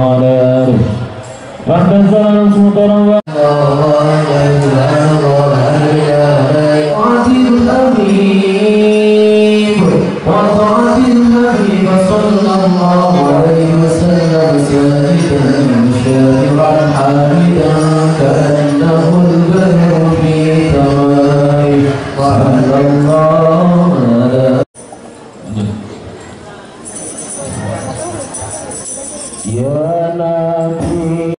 وعلى آله فانتظر سطرا صلى الله عليه وسلم ساجدا شاكرا حامدا كأنه البدر في تمامه صلى الله على يا نبي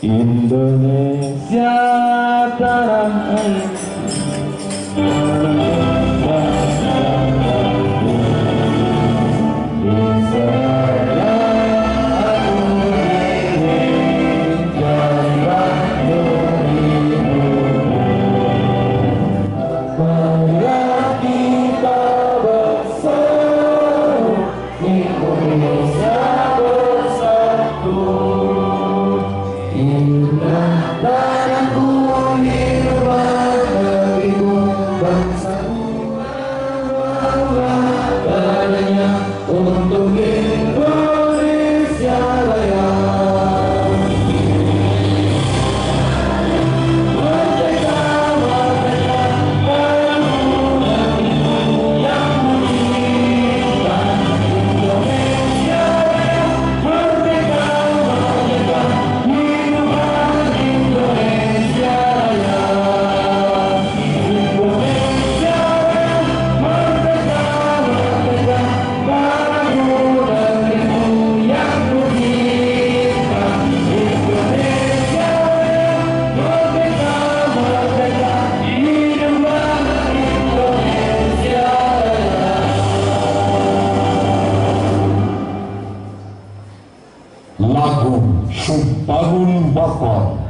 Indonesia tanah air. Sultanul Bakar.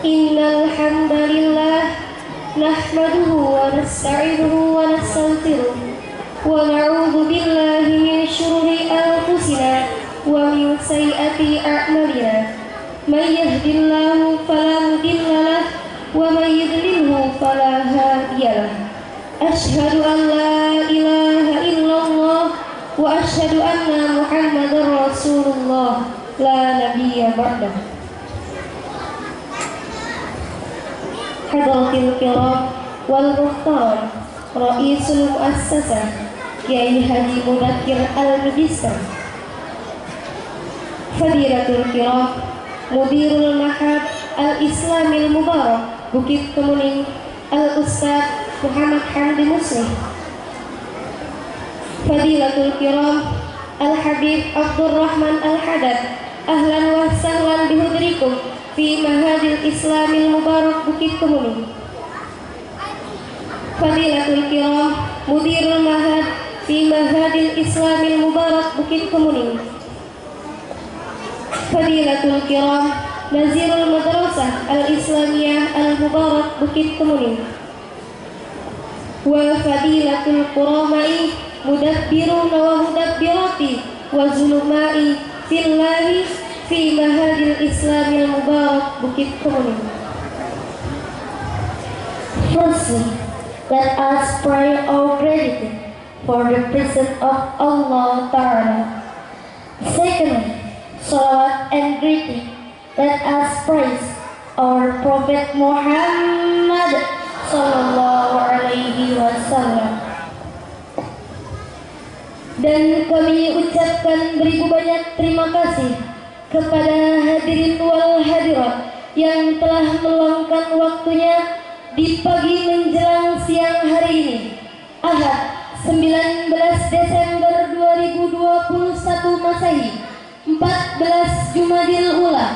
Innal hamdalillah nahmaduhu wa nasta'inuhu wa nastaghfiruh wa na'udzu billahi min shururi anfusina wa min sayyiati a'malina. May yahdihillahu fala mudilla lahu wa may yudlilhu fala hadiya lahu. Asyhadu an la ilaha illallah wa asyhadu anna Muhammadar Rasulullah la nabiyya ba'dahu. Hadratil kiram wal muhtaram Raisul Muassasah Kiai Haji Mudakir Al-Mujisam, Fadilatul kiram Mudirul Mahad Al-Islamil Mubarak Bukit Kemuning Al-Ustaz Muhammad Hamdi Muslih, Fadilatul kiram Al-Habib Abdurrahman Al-Hadad, ahlan wa sahlan bihudrikum fi Mahadil Islamil Mubarak Bukit Kemuning. Fadilatul kiram Mudirul Mahad fi Mahadil Islamil Mubarak Bukit Kemuning. Fadilatul kiram Nazirul Madrasah Al-Islamiyah Al-Mubarak Bukit Kemuning. Wa fadilatul quramai mudabbiruna wa mudabbirati wa zulumai fillahi fi Mahadil Islamil Mubarak Bukit Kemuning. Firstly, let us pray our gratitude for the presence of Allah Ta'ala. Secondly, salawat and greeting, let us praise our Prophet Muhammad Sallallahu Alaihi Wasallam. Dan kami ucapkan beribu banyak terima kasih kepada hadirin wal hadirat yang telah meluangkan waktunya di pagi menjelang siang hari ini, Ahad 19 Desember 2021 Masehi, 14 Jumadil Ula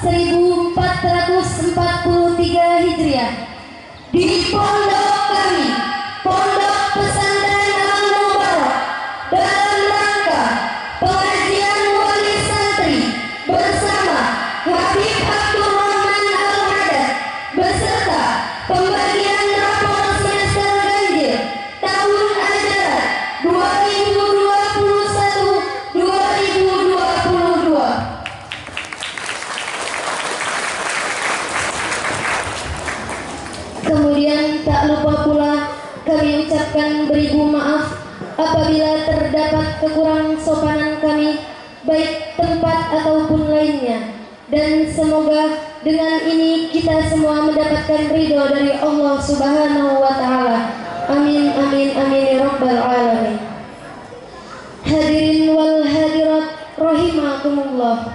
1443 Hijriah, di pondok kami, Pondok Pesantren Al-Mubarak, dalam rangka pengajian wali santri bersama Habib Abdurrahman Al-Hadad beserta pembagian rapor semester ganjil tahun ajaran 2021-2022. Kemudian tak lupa pula kami ucapkan beribu maaf apabila terdapat kekurangan sopanan kami, baik tempat ataupun lainnya. Dan semoga dengan ini kita semua mendapatkan ridho dari Allah Subhanahu wa Ta'ala. Amin, amin, amin ya Rabbal Alamin. Hadirin wal hadirat rahimakumullah.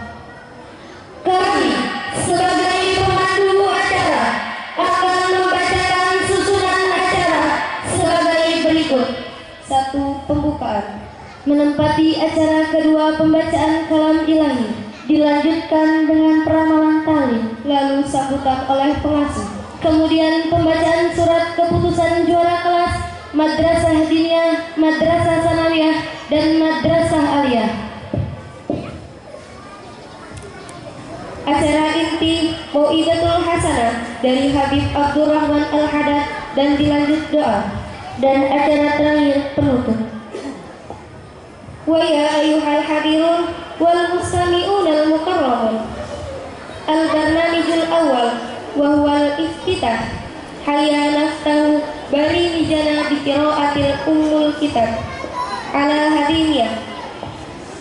Kami sebagai pemandu acara akan membacakan susunan acara sebagai berikut. 1. Pembukaan. Menempati acara kedua pembacaan kalam ilahi, dilanjutkan dengan peramalan talim, lalu sambutan oleh pengasuh. Kemudian pembacaan surat keputusan juara kelas Madrasah Diniyah, Madrasah Sanawiyah, dan Madrasah Aliyah. Acara inti Mau'izatul Hasanah dari Habib Abdurrahman Al-Haddad dan dilanjut doa. Dan acara terakhir penutup. Wa ya ayyuhal hadirun wal mustami'un al mukarramun. Al-barnamijul awal wa huwal iftitah. Hayya naftahu bari mijana bi qiraatil ummul kitab ala hadiyah.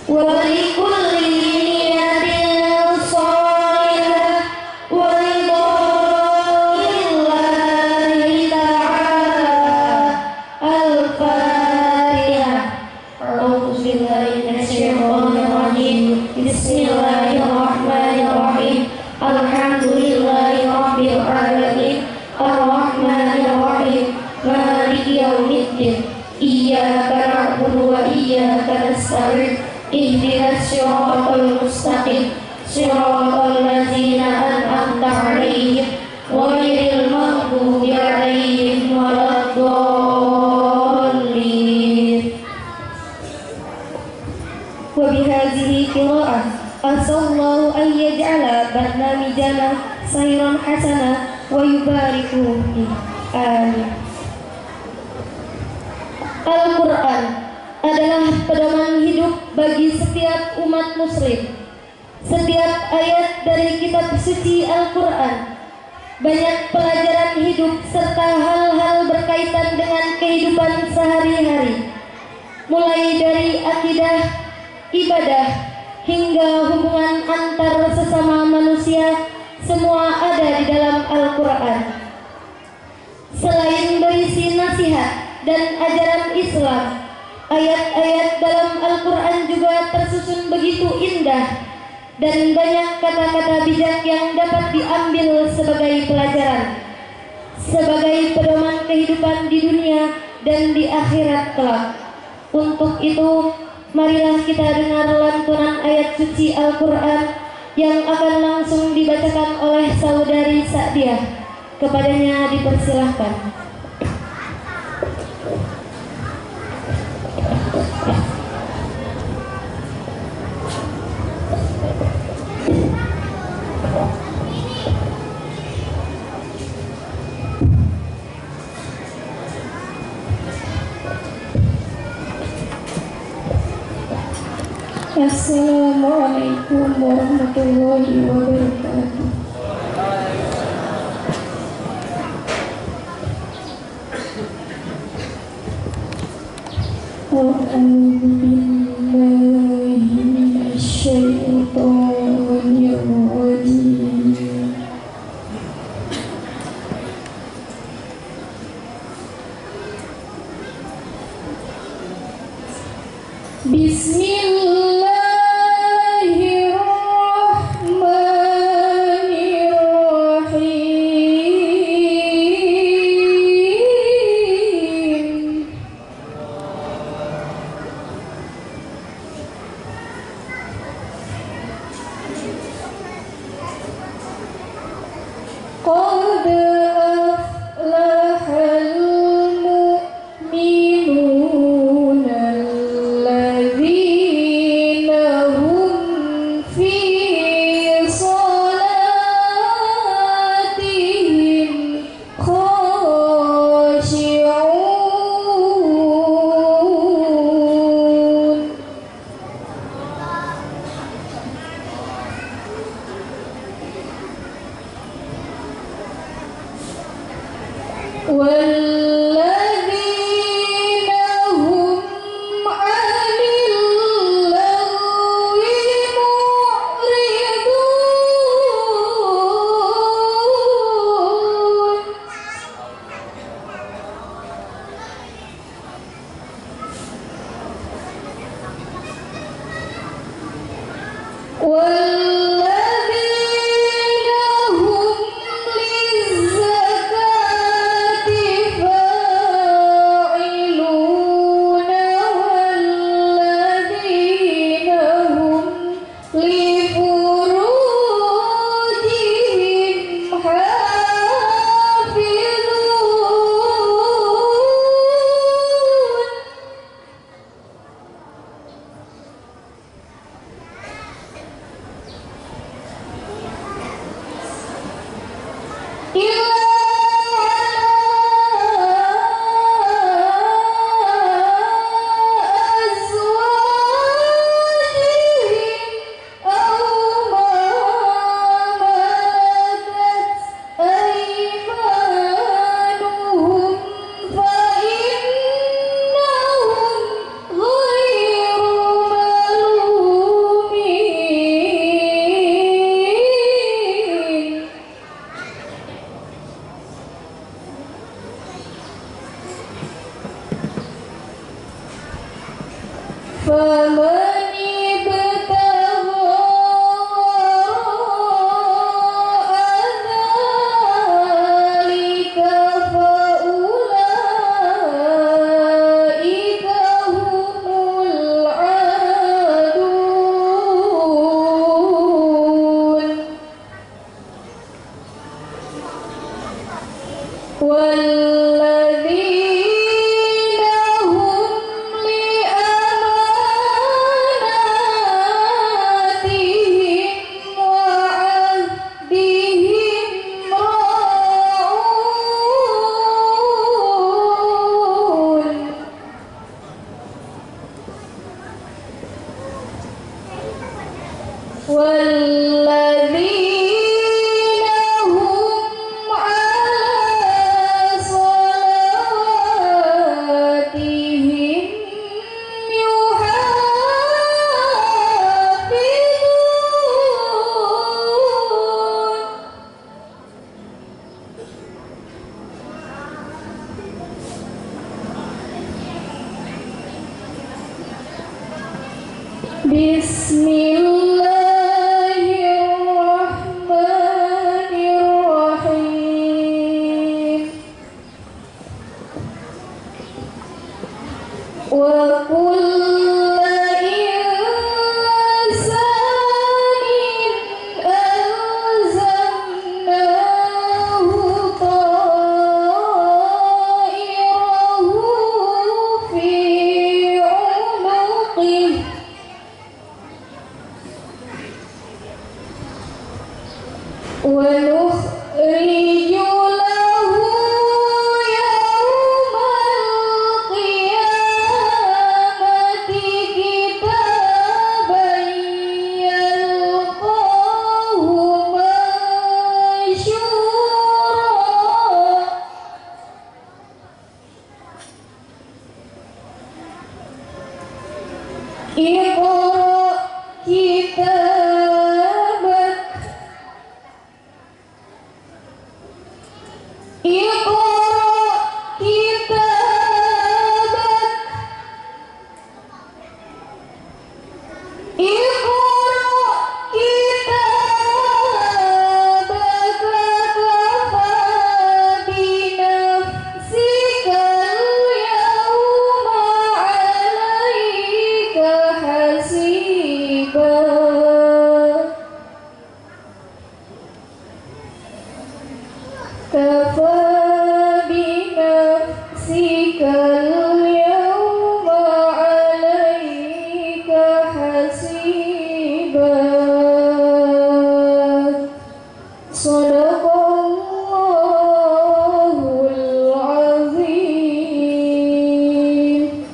Wa li kulli niyatin shalihah wa ridwa'illahi ta'ala. Al-Fatihah. A'udzu billahi minasyaitonir rajim. Bismillahirrahmanirrahim. Alhamdulillahi rabbil alamin. Ar-Rahmanir Rahim. Maliki yaumiddin. Iyyaka na'budu wa iyyaka nasta'in. Ihdinas siratal mustaqim. Siratal ladzina an'amta 'alaihim ghairil maghdubi 'alaihim waladdallin. Wa bihadhihi qira'ah asallahu an yaj'ala barnamijana sayran hasanah wa yubariku fi. Amin. Al-Quran adalah pedoman hidup bagi setiap umat muslim. Setiap ayat dari kitab suci Al-Quran banyak pelajaran hidup serta hal-hal berkaitan dengan kehidupan sehari-hari, mulai dari akidah, ibadah, hingga hubungan antar sesama manusia. Semua ada di dalam Al-Quran. Selain berisi nasihat dan ajaran Islam, ayat-ayat dalam Al-Quran juga tersusun begitu indah dan banyak kata-kata bijak yang dapat diambil sebagai pelajaran, sebagai pedoman kehidupan di dunia dan di akhirat kelak. Untuk itu, marilah kita dengar lantunan ayat suci Al-Quran yang akan langsung dibacakan oleh saudari Sa'diah. Kepadanya dipersilahkan. Assalamualaikum warahmatullahi wabarakatuh. A'udzu billahi minasyaitonir rajim. الذين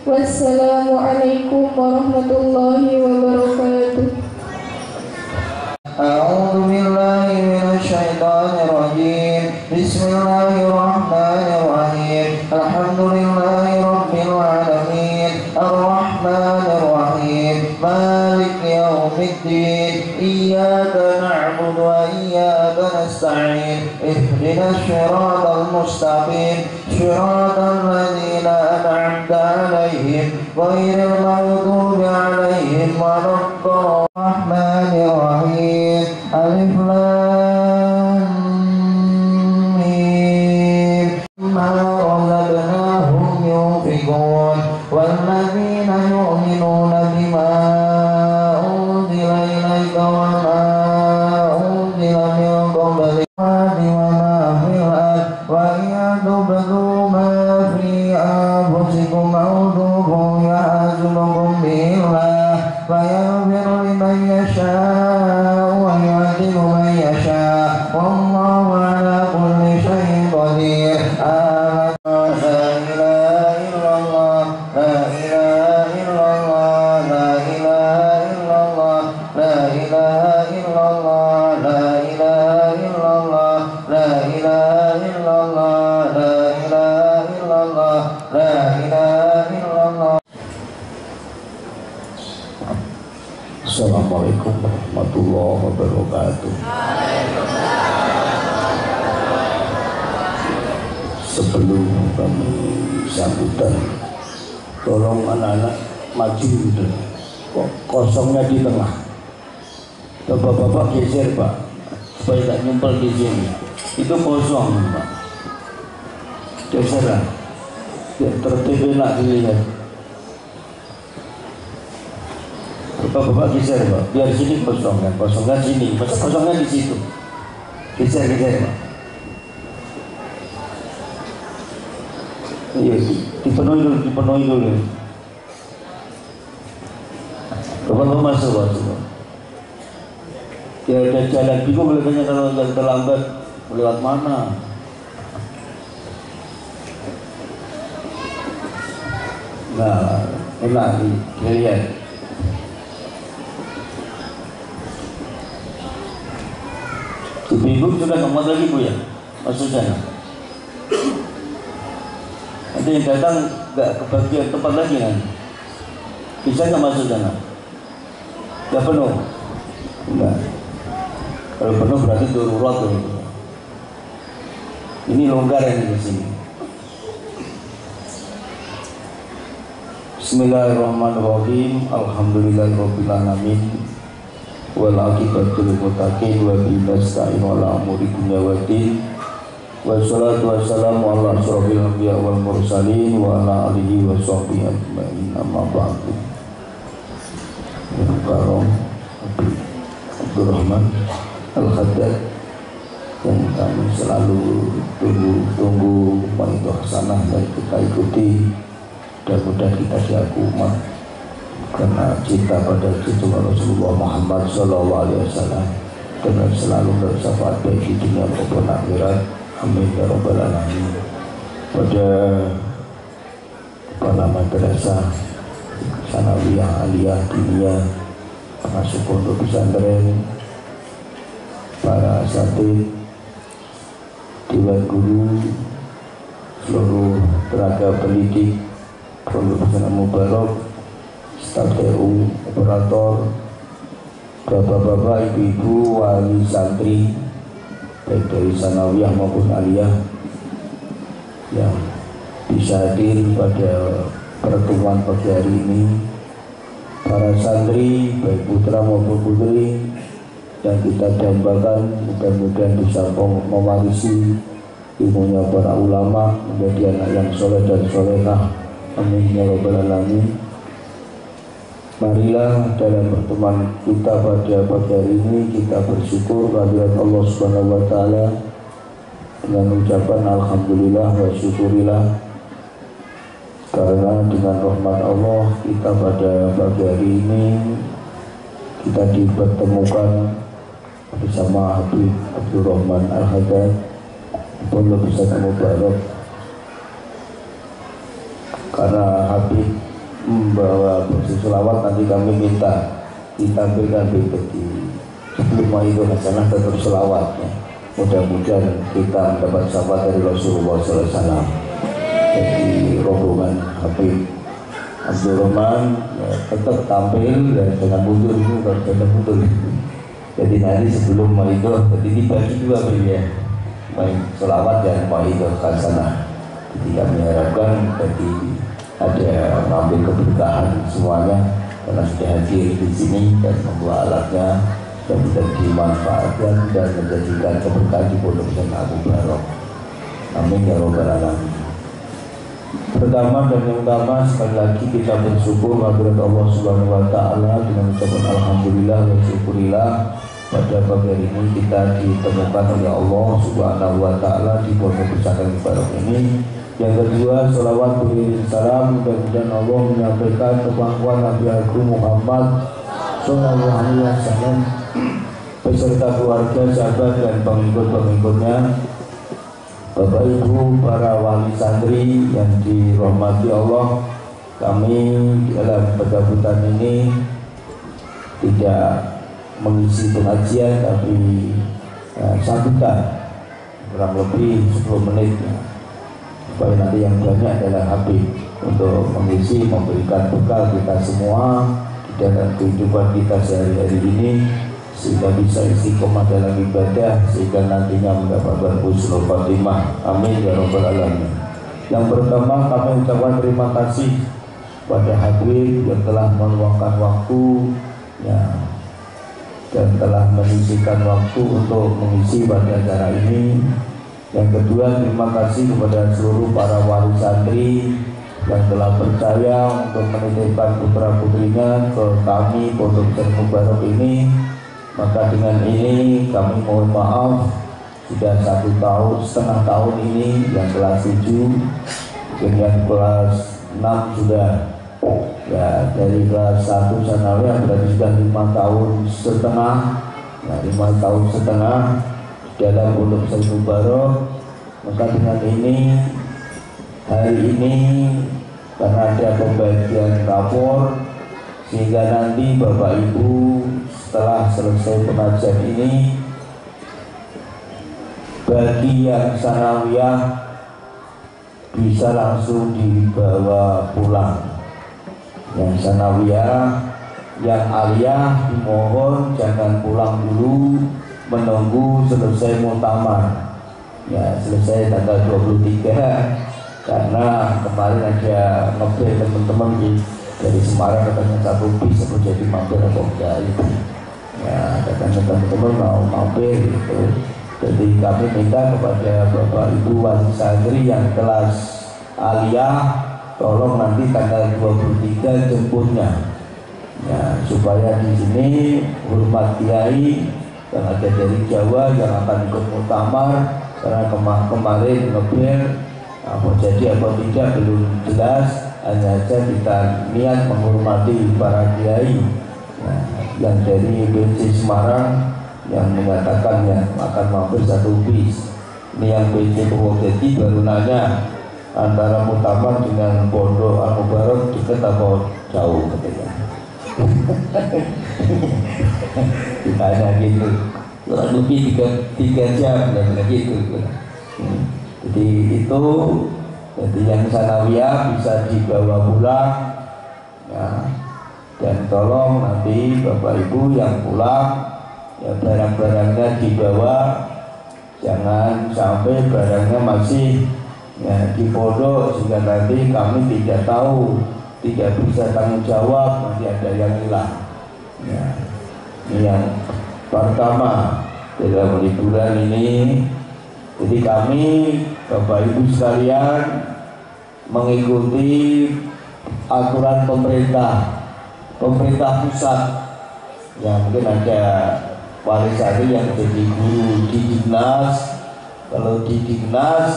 Wassalamualaikum warahmatullahi wabarakatuh. A'udzu billahi minasy syaithanir rajim. Bismillahirrahmanirrahim. Alhamdulillahi rabbil alamin. Arrahmanir rahim. Maliki yaumiddin. Iyyaka na'budu wa iyyaka nasta'in. Ihdinas siratal mustaqim. Siratal ladzina an'amta 'alaihim ghairil maghdubi 'alaihim waladdallin. الذين يؤمنون بما أنزل إليك وما أنزل من قبلك وما في الأرض وإن تبدوا ما في أنفسكم أو تخفوه يحاسبكم به الله فيغفر لمن يشاء ويعذب من يشاء والله على كل شيء قدير. Assalamualaikum warahmatullahi wabarakatuh. Sebelum kami sambutan, tolong anak-anak maju gitu. Kok kosongnya di tengah. Bapak-bapak geser Pak, supaya tak nyumpel di sini. Itu kosong Pak. Geser lah, biar tertib enak dilihat. Bapak geser Pak, biar sini kosong kan, kosongnya sini, kosongnya di situ. Geser Pak. Iya, dipenuhi dulu. Bapak masuk Pak. Ya udah jalan bingung kelihatannya kalau yang terlambat lewat mana. Nah, enak dilihat. Ibu sudah kemuat lagi Bu ya, masuk sana. Nanti yang datang nggak kebagian tempat lagi kan? Bisa nggak masuk sana? Nggak penuh? Enggak. Kalau penuh berarti darurat tuh. Ini longgar yang di sini. Bismillahirrahmanirrahim. Alhamdulillahirabbil alamin. Wal aqibatul muttaqin wa bihi nasta'in ala umuri dunya waddin. Wassalatu wassalamu ala asyrofil anbiya wal mursalin wa ala alihi wa sahbihi ajma'in. Amma ba'du. Karom Abdurrahman Al-Khaddad yang kami selalu tunggu itu hasanah dan kita ikuti, dan mudah kita diaku umat karena cinta pada cucu Rasulullah Muhammad SAW dan selalu bersyafaat baik di dunia maupun akhirat. Amin ya rabbal alamin. Pada kepala madrasah sanawiyah aliyah diniyah, masuk pondok pesantren, para asatidz, dewan guru, seluruh tenaga pendidik pondok pesantren Mubarak, staf TU, operator, bapak-bapak, ibu-ibu, wali santri baik dari sanawiyah maupun aliyah yang bisa hadir pada pertemuan pagi hari ini, para santri baik putra maupun putri yang kita dambakan mudah-mudahan bisa mewarisi ilmunya para ulama menjadi anak yang soleh dan solehah. Amin ya rabbal alamin. Marilah dalam pertemuan kita pada pagi hari ini kita bersyukur kehadirat Allah Subhanahu wa taala dengan ucapan alhamdulillah wa syukurillah, karena dengan rahmat Allah kita pada pagi hari ini kita dipertemukan bersama Habib Abdurrahman Al-Khaddad Pondok Pesantren Mubarak, karena Habib membawa kursi selawat. Nanti kami minta ditampilkan di sebelum itu hasanah tetap selawat ya. Mudah-mudahan kita mendapat syafaat dari Rasulullah SAW. Jadi rombongan Habib Abdurrahman ya, tetap tampil dan jangan mundur itu, jangan mundur. Jadi nanti sebelum itu jadi dibagi dua ya, baik selawat dan itu hasanah. Jadi kami harapkan jadi ada mengambil keberkahan semuanya karena sudah hadir di sini dan membawa alatnya dan bisa dimanfaatkan dan menjadikan keberkahan di Pondok Pesantren Mubarak. Amin ya rabbal alamin. Pertama dan yang utama, sekali lagi kita bersyukur kepada Allah Subhanahu wa Ta'ala dengan ucapan alhamdulillah wa syukurillah. Pada pagi hari ini kita ditemukan oleh Allah Subhanahu wa Ta'ala di pondok pesantren Mubarak ini. Yang kedua, sholawat beriring salam mudah-mudahan Allah menyampaikan kemampuan Nabi Agung Muhammad Sallallahu Alaihi Wasallam beserta keluarga, sahabat dan pengikut-pengikutnya. Bapak Ibu para wali santri yang dirahmati Allah, kami dalam pencabutan ini tidak mengisi pengajian tapi sambutan kurang lebih 10 menit supaya nanti yang banyak adalah Habib untuk mengisi, memberikan bekal kita semua di dalam kehidupan kita sehari-hari ini, sehingga bisa istiqomah dalam ibadah, sehingga nantinya mendapatkan husnul khotimah. Amin ya rabbal alamin. Yang pertama, kami ucapkan terima kasih pada Habib yang telah meluangkan waktu dan telah menyisihkan waktu untuk mengisi pada acara ini. Yang kedua, terima kasih kepada seluruh para wali santri yang telah percaya untuk menitipkan putra putrinya ke kami Pondok Pesantren Mubarak ini. Maka dengan ini kami mohon maaf, sudah 1,5 tahun ini yang kelas 7, mungkin yang kelas 6 sudah ya, dari kelas 1 sanawiyah berarti sudah 5 tahun setengah. Nah, 5 tahun setengah dalam Pondok Pesantren Mubarak. Maka dengan ini, hari ini karena ada pembagian rapor, sehingga nanti Bapak Ibu setelah selesai pengajian ini, bagi yang sanawiyah bisa langsung dibawa pulang. Yang sanawiyah, yang aliyah dimohon jangan pulang dulu, menunggu selesai muktamar. Ya, selesai tanggal 23, karena kemarin ada ngobrol teman-teman dari Semarang katanya satu bis aku jadi mampir atau enggak itu. Ya, katanya teman-teman mau mampir gitu. Jadi kami minta kepada Bapak Ibu wali santri yang kelas aliyah, tolong nanti tanggal 23 jemputnya. Ya, supaya di sini hormat kiai yang ada dari Jawa yang akan ikut muktamar, karena kemarin ngebel apa jadi apa tidak belum jelas, hanya saja kita niat menghormati para kiai yang dari BC Semarang yang mengatakan yang akan mampir satu bis. Ini yang BC Purwodadi baru nanya antara muktamar dengan Pondok Al-Mubarak dekat atau jauh katanya. Ditanya gitu, kurang lebih 3 jam dan gitu. Jadi itu, jadi yang sanawiyah bisa dibawa pulang ya. Dan tolong nanti Bapak Ibu yang pulang ya barang-barangnya dibawa, jangan sampai barangnya masih ya di pondok sehingga nanti kami tidak tahu, tidak bisa tanggung jawab, nanti ada yang hilang ya. Ini yang pertama dalam liburan ini. Jadi kami Bapak Ibu sekalian mengikuti aturan pemerintah pusat. Ya, mungkin ada wali santri yang jadi guru di Dinas. Kalau di Dinas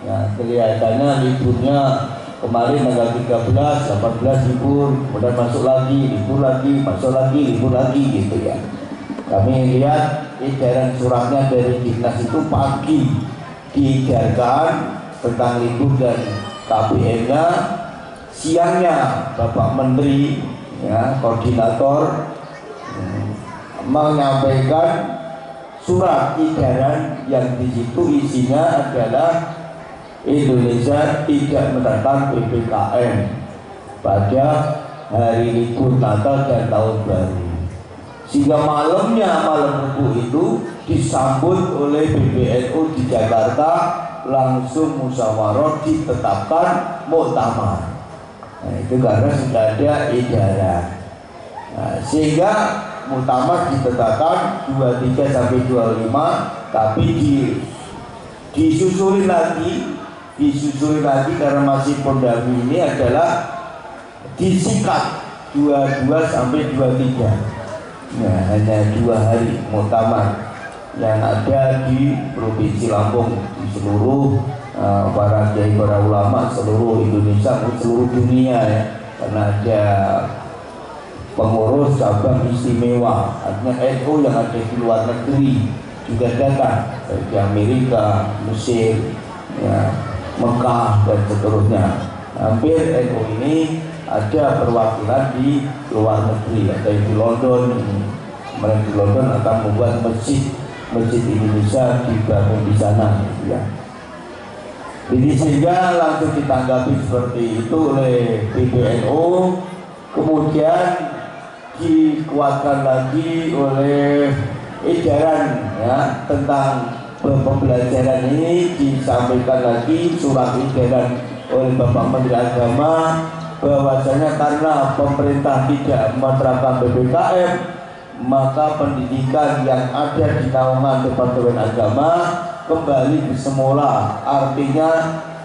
ya kelihatannya liburnya kemarin tanggal 13, 18 libur, kemudian masuk lagi, libur lagi, masuk lagi, libur lagi gitu ya. Kami lihat edaran suratnya dari Dinas itu pagi diedarkan tentang libur dan KBM-nya, siangnya Bapak Menteri ya, koordinator menyampaikan surat edaran yang di situ isinya adalah Indonesia tidak menerapkan PPKM pada hari libur Natal dan Tahun Baru. Sehingga malamnya, malam Rebu itu disambut oleh PBNU di Jakarta, langsung musyawarah ditetapkan muktamar. Nah, itu karena sudah ada edaran. Nah, sehingga muktamar ditetapkan 23 sampai 25, tapi disusuri lagi disusul lagi karena masih pondami ini adalah disikat 22 sampai 23. Nah, hanya 2 hari muktamar yang ada di Provinsi Lampung, di seluruh para kiai, para ulama seluruh Indonesia, seluruh dunia ya, karena ada pengurus cabang istimewa, artinya NU yang ada di luar negeri juga datang, di Amerika, Mesir, ya, Mekah dan seterusnya. Hampir NU ini ada perwakilan di luar negeri, ada di London. Mereka di London akan membuat masjid Indonesia dibangun di sana, ya. Jadi sehingga langsung ditanggapi seperti itu oleh PBNU, kemudian dikuatkan lagi oleh edaran ya tentang pembelajaran ini, disampaikan lagi surat edaran oleh Bapak Menteri Agama bahwasanya karena pemerintah tidak menerapkan PPKM, maka pendidikan yang ada di naungan Departemen Agama kembali bersemula, artinya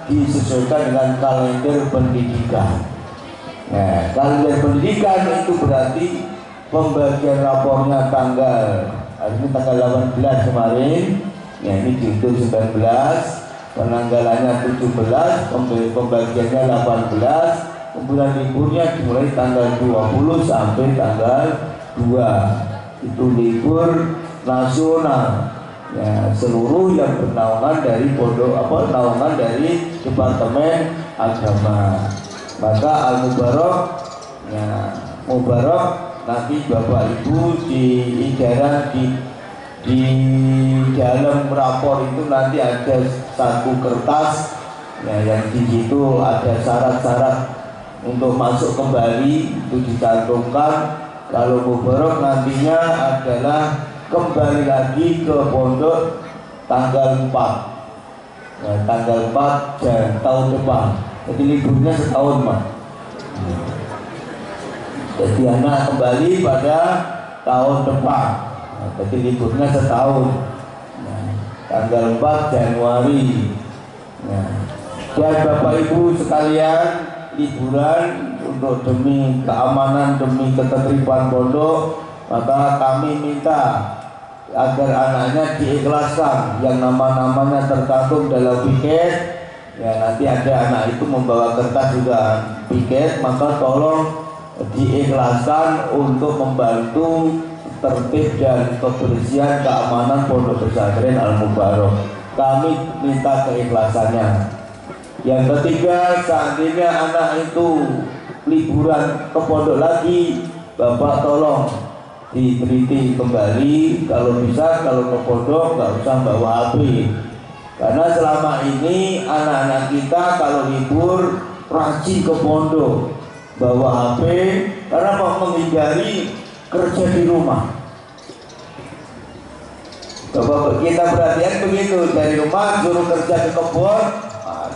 disesuaikan dengan kalender pendidikan. Nah, kalender pendidikan itu berarti pembagian rapornya tanggal 18 kemarin, ya ini dihitung 19, penanggalannya 17, pembagiannya 18, kemudian liburnya dimulai tanggal 20 sampai tanggal 2. Itu libur nasional. Ya, seluruh yang bernaungan dari naungan dari Departemen Agama. Maka Al-Mubarak, ya, Mubarak nanti Bapak Ibu di edaran di dalam rapor itu nanti ada satu kertas, ya, yang di situ ada syarat-syarat untuk masuk kembali, itu dicantumkan. Kalau Mubarak nantinya adalah kembali lagi ke pondok tanggal 4, ya, tanggal 4 dan tahun depan. Jadi liburnya setahun, Mas. Jadi anak kembali pada tahun depan. Nah, jadi liburnya setahun. Nah, tanggal 4 Januari. Nah, dan Bapak Ibu sekalian, liburan untuk demi keamanan, demi ketertiban pondok, maka kami minta agar anaknya diikhlaskan yang nama-namanya tercantum dalam piket. Ya, nanti ada anak itu membawa kertas juga piket, maka tolong diikhlaskan untuk membantu tertib dan kebersihan keamanan Pondok Pesantren Al-Mubarak. Kami minta keikhlasannya. Yang ketiga, seandainya anak itu liburan ke pondok lagi, Bapak tolong diteliti kembali, kalau bisa kalau ke pondok nggak usah bawa HP, karena selama ini anak-anak kita kalau libur rajin ke pondok bawa HP karena mau menghindari kerja di rumah. Coba kita perhatian begitu, dari rumah suruh kerja ke kebun,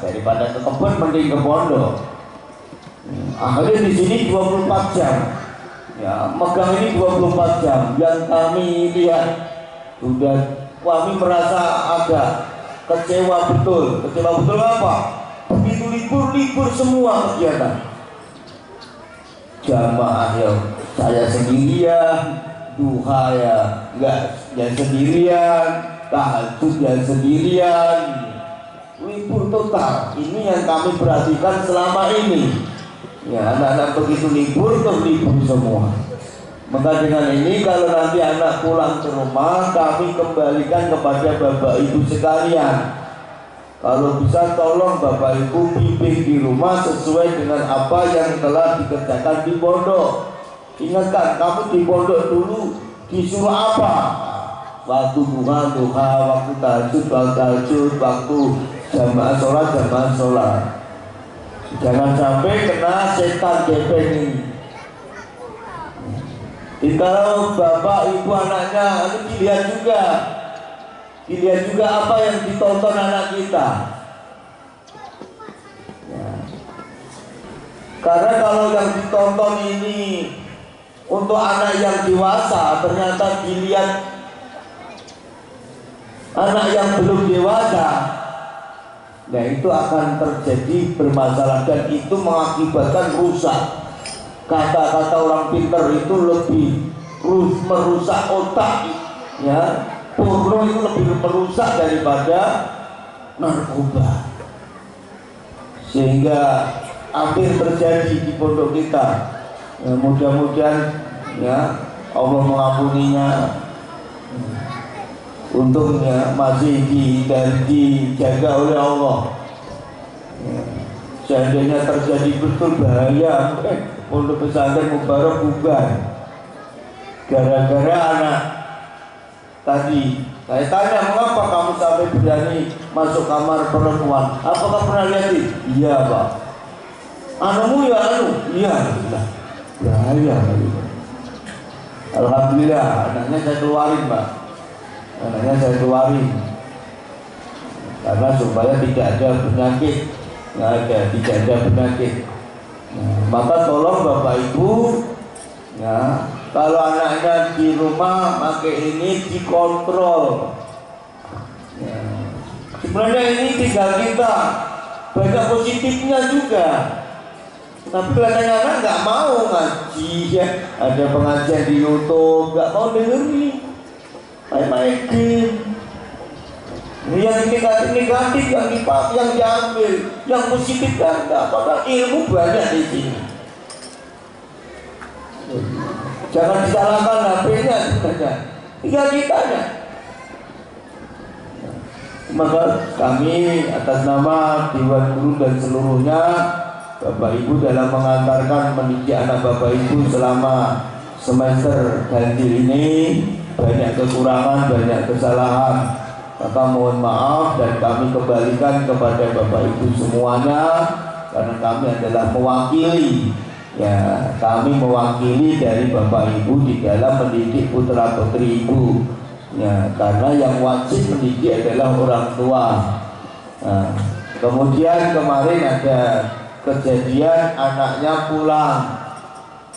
daripada ke kebun mending ke pondok. Akhirnya di sini 24 jam. Ya, megang ini 24 jam. Yang kami lihat sudah, kami merasa agak kecewa betul. Kecewa betul apa? Begitu libur semua kegiatan. Jamaah ya saya sendirian, duha ya enggak ya sendirian, tahajud ya sendirian. Libur total. Ini yang kami perhatikan selama ini. Ya, anak-anak begitu libur tuh libur semua. Maka dengan ini kalau nanti anak pulang ke rumah, kami kembalikan kepada Bapak Ibu sekalian. Kalau bisa tolong Bapak Ibu bimbing di rumah sesuai dengan apa yang telah dikerjakan di pondok. Ingatkan, kamu di pondok dulu disuruh apa? Waktu duha, waktu tahajud, waktu jamaah sholat. Jangan sampai kena setan gepeng ini. Kalau Bapak Ibu anaknya itu dilihat juga apa yang ditonton anak kita. Ya. Karena kalau yang ditonton ini untuk anak yang dewasa, ternyata dilihat anak yang belum dewasa, Nah itu akan terjadi bermasalah dan itu mengakibatkan rusak. Kata-kata orang pintar itu lebih merusak otak, ya. Porno itu lebih merusak daripada narkoba, sehingga hampir terjadi di pondok kita. Ya, mudah-mudahan ya Allah mengampuninya. Untungnya masih dijaga oleh Allah. Ya. Seandainya terjadi betul bahaya, pondok pesantren Mubarak bubar gara-gara anak tadi. Saya tanya, mengapa kamu sampai berani masuk kamar perempuan? Apakah pernah lihat? Iya Pak. Anakmu ya iya. Bahaya. Alhamdulillah anaknya saya keluarin Pak. Karena supaya tidak ada penyakit. Tidak ada penyakit. Nah, maka tolong Bapak Ibu, ya, kalau anaknya di rumah pakai ini dikontrol. Ya. Sebenarnya ini tinggal kita, banyak positifnya juga. Tapi katanya anak nggak mau ngaji, ya. Ada pengajian di YouTube, nggak mau dengerin. Main game. Yang negatif yang diambil, yang positif kan enggak. Padahal ilmu banyak di sini. Jangan disalahkan HP-nya sebenarnya. Tinggal kitanya. Maka kami atas nama Dewan Guru dan seluruhnya, Bapak Ibu dalam mengantarkan mendidik anak Bapak Ibu selama semester ganjil ini banyak kekurangan, banyak kesalahan. Maka mohon maaf dan kami kembalikan kepada Bapak Ibu semuanya, karena kami adalah mewakili, ya, kami mewakili dari Bapak Ibu di dalam mendidik putra putri Ibu, ya, karena yang wajib mendidik adalah orang tua. Nah, kemudian kemarin ada kejadian anaknya pulang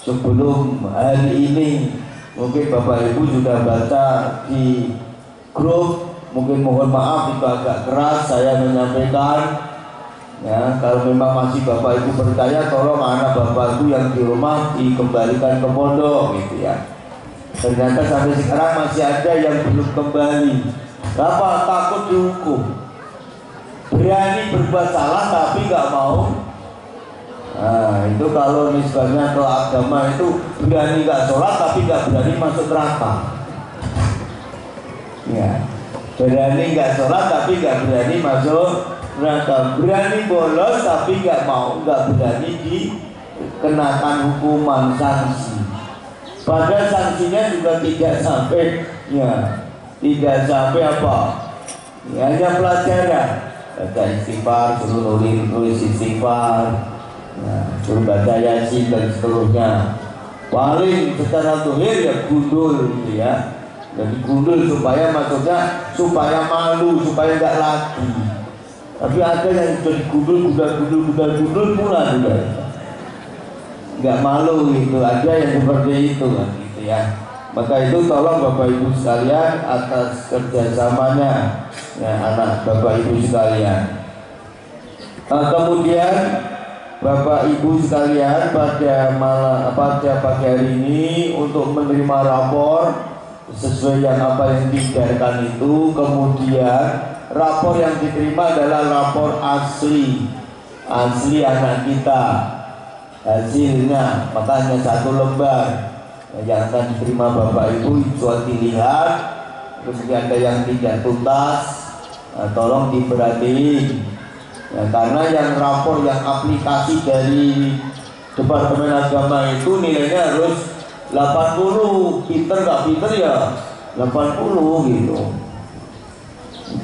sebelum hari ini, mungkin Bapak Ibu sudah baca di grup. Mungkin mohon maaf itu agak keras saya menyampaikan, ya, kalau memang masih Bapak Ibu percaya, tolong anak Bapak Ibu yang di rumah dikembalikan ke pondok gitu ya. Ternyata sampai sekarang masih ada yang belum kembali. Kenapa? Takut dihukum. Berani berbuat salah tapi nggak mau. Nah itu kalau nisbahnya ke agama itu berani nggak sholat tapi nggak berani masuk neraka. Ya. Berani nggak sholat tapi nggak berani masuk neraka, berani bolos tapi nggak berani dikenakan hukuman sanksi. Padahal sanksinya juga tidak sampai apa? Ya, hanya pelajaran, baca istighfar, suruh nulis istighfar, suruh baca yasin dan seterusnya. Paling secara zahir ya gundul gitu ya. Jadi gundul supaya maksudnya supaya malu, supaya nggak lagi. Tapi ada yang jadi gundul pula juga. Nggak malu gitu, ada yang seperti itu kan gitu ya. Maka itu tolong Bapak Ibu sekalian atas kerjasamanya, ya, anak Bapak Ibu sekalian. Kemudian Bapak Ibu sekalian pada pagi hari ini untuk menerima rapor sesuai yang apa yang diajarkan itu. Kemudian rapor yang diterima adalah rapor asli anak kita, hasilnya makanya 1 lembar yang akan diterima Bapak Ibu itu dilihat. Kemudian ada yang tidak tuntas, tolong diperhatiin ya, karena yang rapor yang aplikasi dari Departemen Agama itu nilainya harus 80, pinter gak pinter ya 80 gitu.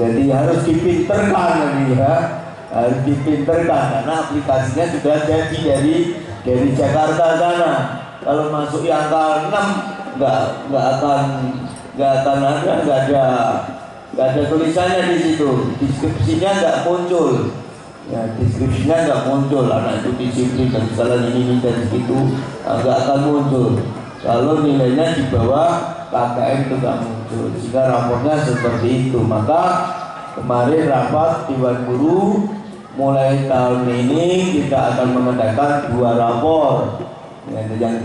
Jadi harus dipinterkan ya, harus dipinterkan karena aplikasinya sudah jadi dari Jakarta sana. Kalau masuk yang angka 6 nggak ada tulisannya di situ, deskripsinya nggak muncul. Ya, deskripsinya nggak muncul, anak itu disiplin dan kesalahan ini dan itu nggak akan muncul. Kalau nilainya di bawah KKM itu nggak muncul, sehingga rapornya seperti itu. Maka kemarin rapat Dewan Guru mulai tahun ini kita akan mengadakan 2 rapor. Yang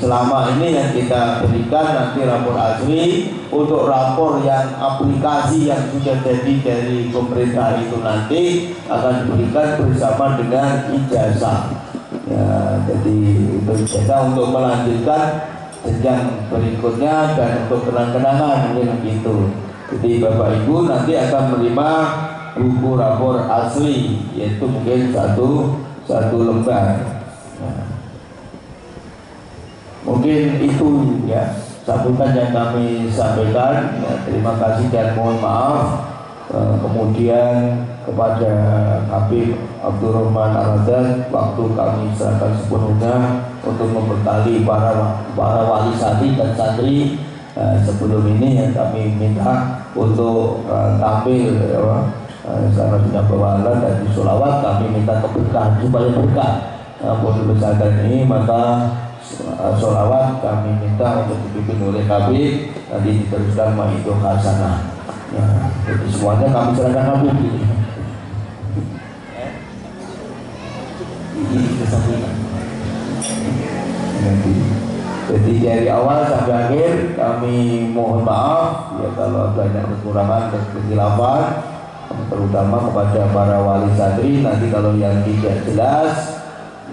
selama ini yang kita berikan nanti rapor asli. Untuk rapor yang aplikasi yang sudah jadi dari pemerintah itu nanti akan diberikan bersama dengan ijazah. Ya, jadi untuk ijazah untuk melanjutkan jenjang berikutnya dan untuk kenang-kenangan mungkin begitu. Jadi Bapak Ibu nanti akan menerima buku rapor asli, yaitu mungkin satu lembar. Nah, mungkin itu ya sambutan yang kami sampaikan. Ya, terima kasih dan mohon maaf. Kemudian kepada Habib Abdurrahman Al-Haddad, waktu kami serahkan sepenuhnya untuk membekali para wali santri dan santri. Sebelum ini yang kami minta untuk tampil sama dengan bawalan dan sholawat, kami minta keberkahan supaya berkah pondok pesantren ini. Maka sholawat kami minta untuk dipimpin oleh Habib, nanti diteruskan Maidoh Hasanah. Ya, jadi semuanya kami serahkan Habib. Ini kesampaian. Jadi dari awal sampai akhir kami mohon maaf ya kalau banyak kekurangan dan kehilafan, terutama kepada para wali santri. Nanti kalau yang tidak jelas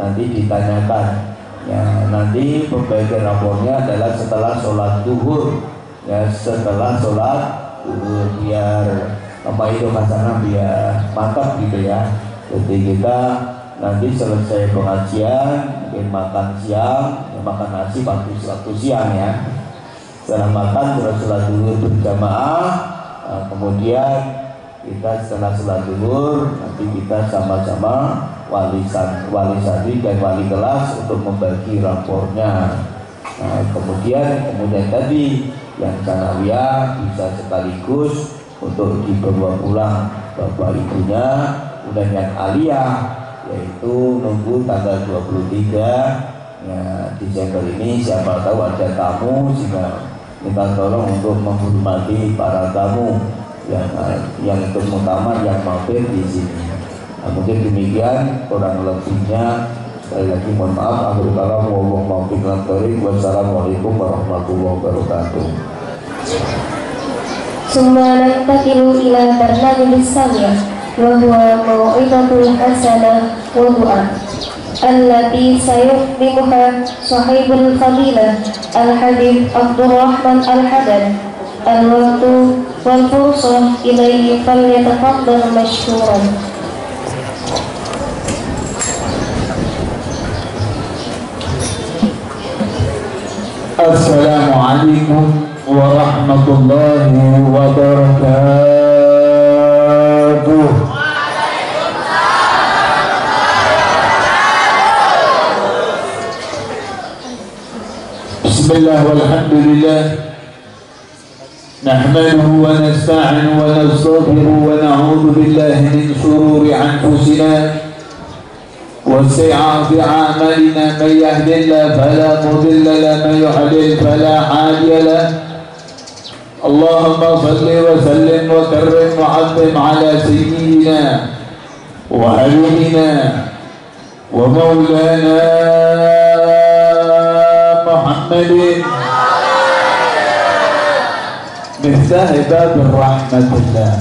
nanti ditanyakan. Ya, nanti pembagian rapornya adalah setelah sholat zuhur. Ya, setelah sholat zuhur biar Maidoh Hasanah biar mantap gitu ya. Jadi kita nanti selesai pengajian mungkin makan siang, ya, makan nasi waktu siang ya. Setelah makan terus sholat zuhur berjamaah. Kemudian kita setelah sholat zuhur nanti kita sama-sama wali santri dan wali kelas untuk membagi rapornya. Nah, kemudian tadi yang sanawiyah bisa sekaligus untuk dibawa pulang bapak ibunya. Kemudian yang aliyah yaitu nunggu tanggal 23 ya, Desember ini. Siapa tahu ada tamu, sehingga minta tolong untuk menghormati para tamu yang terutama yang mampir di sini. Nah, mungkin demikian kurang lebihnya. Sekali lagi mohon maaf. Akhirul kalam wallahu a'lam. Wassalamualaikum warahmatullahi wabarakatuh. Summa nantakilu ila barnamij samiyah wa huwa mau'izatul hasanah wa du'a allati sayuqdimuha sahibul fadilah Al-Habib Abdurrahman Al-Haddad. Al-waqtu wal fursah ilaihi falyatafaddal mashkuran. Assalamualaikum warahmatullahi wabarakatuh. Bismillah walhamdulillah. Nahmaduhu wa nasta'inu wa nastaghfiruhu wa na'udzu billahi min shururi anfusina وسيئات أعمالنا. من يهد الله فلا مضل له ومن يضلل فلا هادي له. اللهم صل وسلم وكرم وعظم على سيدنا وحبيبنا ومولانا محمد مفتاح باب الرحمة الله.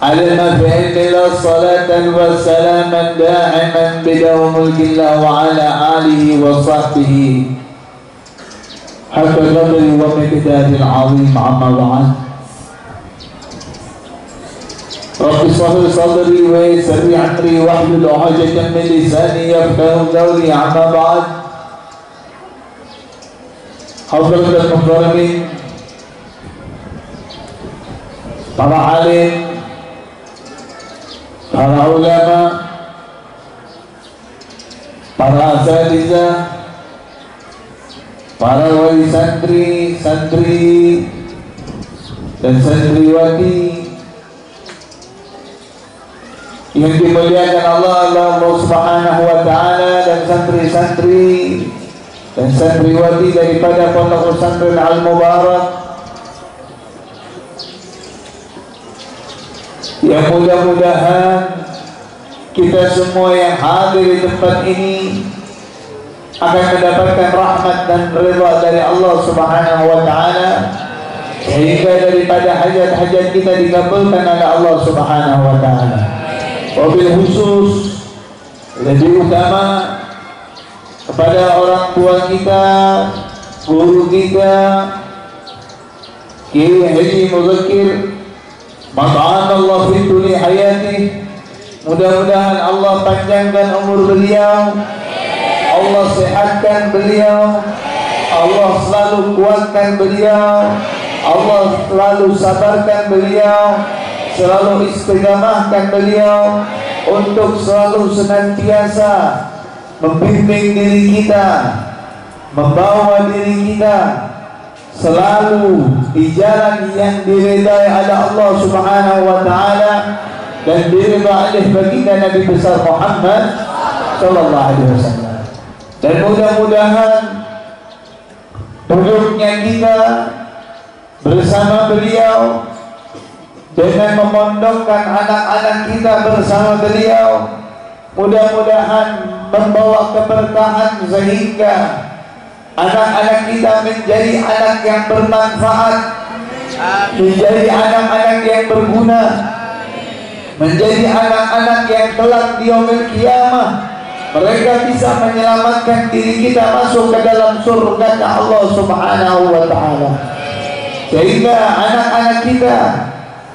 علم بأن الصلاة والسلام دائما بدوام ملك الله وعلى آله وصحبه حق القدر ومقدار العظيم. عما بعد، رب اشرح لي صدري ويسر لي أمري واحلل عقدة من لساني يفقهوا قولي. عما بعد، حضرة المحترمين، para alim, para ulama, para asatizah, para wali santri dan santriwati yang dimuliakan Allah Subhanahu wa ta'ala, dan santri-santri dan santriwati daripada Pondok Pesantren Al-Mubarak yang mudah-mudahan kita semua yang hadir di tempat ini akan mendapatkan rahmat dan ridha dari Allah Subhanahu wa taala, sehingga daripada hajat-hajat kita dikabulkan oleh Allah Subhanahu wa taala. Wabil khusus lebih utama kepada orang tua kita, guru kita, Kiai Haji Muzakkir, Allah fi tuli hayati. Mudah-mudahan Allah panjangkan umur beliau, Allah sehatkan beliau, Allah selalu kuatkan beliau, Allah selalu sabarkan beliau, selalu istiqamahkan beliau untuk selalu senantiasa membimbing diri kita, membawa diri kita selalu di jalan yang diridai oleh Allah Subhanahu wa taala dan diridai oleh baginda Nabi besar Muhammad sallallahu alaihi wasallam. Dan mudah-mudahan duduknya kita bersama beliau dengan memondokkan anak-anak kita bersama beliau, mudah-mudahan membawa keberkahan sehingga anak-anak kita menjadi anak yang bermanfaat, menjadi anak-anak yang berguna, menjadi anak-anak yang kelak di yaumil qiyamah mereka bisa menyelamatkan diri kita masuk ke dalam surga Allah Subhanahu wa taala, sehingga anak-anak kita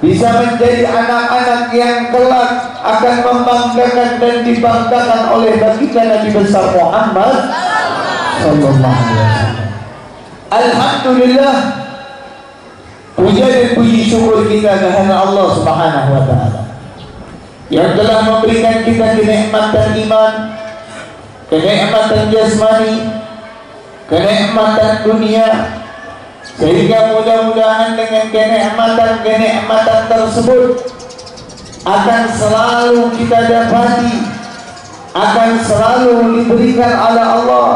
bisa menjadi anak-anak yang kelak akan membanggakan dan dibanggakan oleh baginda Nabi besar Muhammad sallallahu alaihi wasallam. Alhamdulillah, puja dan puji syukur kita kepada Allah Subhanahu wa taala yang telah memberikan kita kenikmatan iman, kenikmatan jasmani, kenikmatan dunia, sehingga mudah-mudahan dengan kenikmatan tersebut akan selalu kita dapati, akan selalu diberikan oleh Allah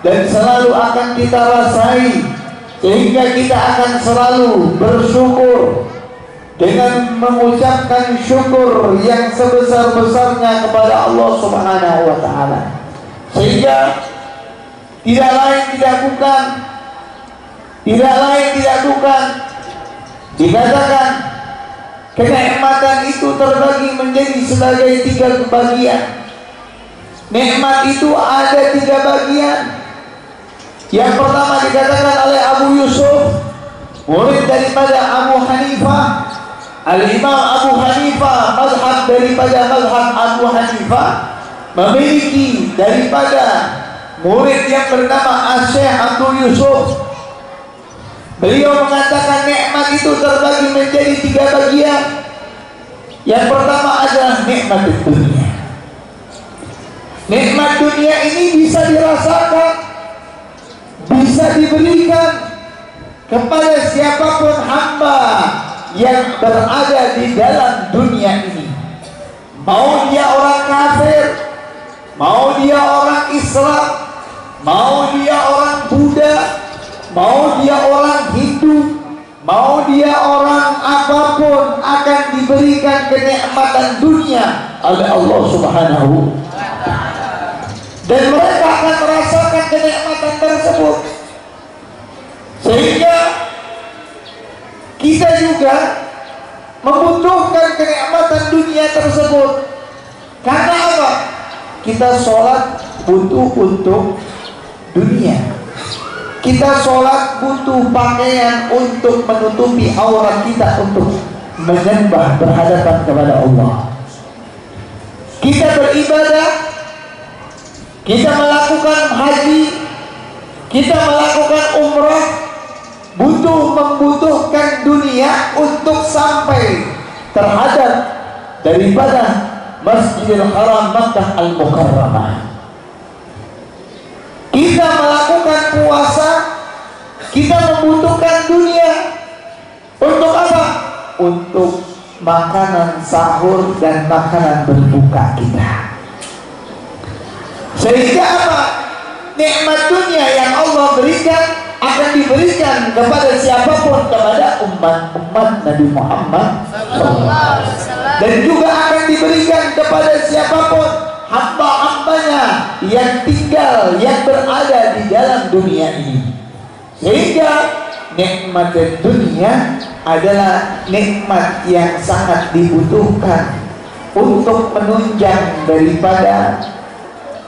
dan selalu akan kita rasai, sehingga kita akan selalu bersyukur dengan mengucapkan syukur yang sebesar-besarnya kepada Allah Subhanahu wa taala, sehingga tidak lain tidak bukan dikatakan kenikmatan itu terbagi menjadi sebagai 3 bagian. Nikmat itu ada 3 bagian. Yang pertama dikatakan oleh Abu Yusuf, murid daripada Abu Hanifah, Al-Imam Abu Hanifah, mazhab daripada mazhab Abu Hanifah, memiliki daripada murid yang bernama Asy-Syaikh Abdul Yusuf. Beliau mengatakan nikmat itu terbagi menjadi 3 bagian. Yang pertama adalah nikmat dunia. Nikmat dunia ini bisa dirasakan, bisa diberikan kepada siapapun hamba yang berada di dalam dunia ini. Mau dia orang kafir, mau dia orang Islam, mau dia orang Buddha, mau dia orang Hindu, mau dia orang apapun, akan diberikan kenikmatan dunia oleh Allah Subhanahu wa taala. Dan mereka akan merasakan kenikmatan tersebut. Sehingga kita juga membutuhkan kenikmatan dunia tersebut. Karena apa? Kita sholat butuh untuk dunia. Kita sholat butuh pakaian untuk menutupi aurat kita untuk menyembah berhadapan kepada Allah. Kita beribadah, kita melakukan haji, kita melakukan umrah, membutuhkan dunia untuk sampai terhadap daripada Masjidil Haram Makkah Al-Mukarramah. Kita melakukan puasa, kita membutuhkan dunia untuk apa? Untuk makanan sahur dan makanan berbuka kita. Sehingga apa? Nikmat dunia yang Allah berikan akan diberikan kepada siapapun, kepada umat Nabi Muhammad SAW. Dan juga akan akan diberikan kepada siapapun hamba-hambanya yang tinggal, yang berada di dalam dunia ini. Sehingga nikmat dunia adalah nikmat yang sangat dibutuhkan untuk menunjang daripada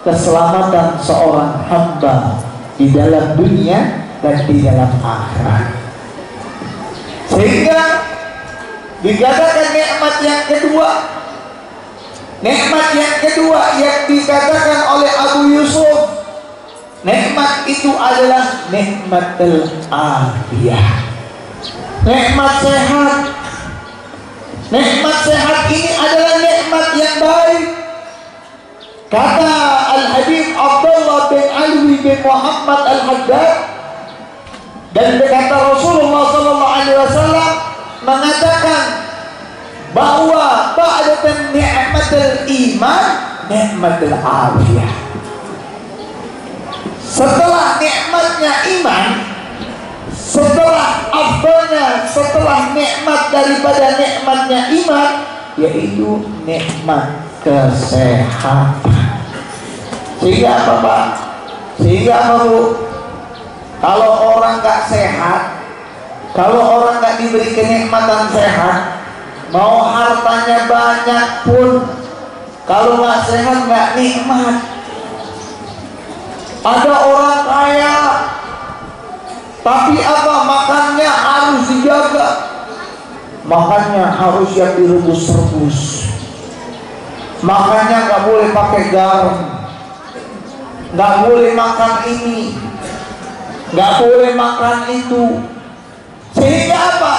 keselamatan seorang hamba di dalam dunia dan di dalam akhirat. Sehingga dikatakan nikmat yang kedua, nikmat yang kedua yang dikatakan oleh Abu Yusuf, nikmat itu adalah nikmatul afiyah, nikmat sehat. Nikmat sehat ini adalah nikmat yang baik. Kata Al-Habib Abdullah bin Alwi bin Muhammad Al-Haddad, dan berkata Rasulullah SAW mengatakan bahwa ba'da ni'matul iman ni'matul afiyah. Setelah nikmatnya iman, setelah afdalnya, setelah nikmat daripada nikmatnya iman, yaitu nikmat kesehatan. Sehingga apa Pak? Sehingga apa Bu? Kalau orang gak sehat, kalau orang gak diberi kenikmatan sehat, mau hartanya banyak pun, kalau gak sehat gak nikmat. Ada orang kaya, tapi apa? Makannya harus dijaga, makannya harus yang direbus-rebus, makannya nggak boleh pakai garam, nggak boleh makan ini, nggak boleh makan itu. Sehingga apa?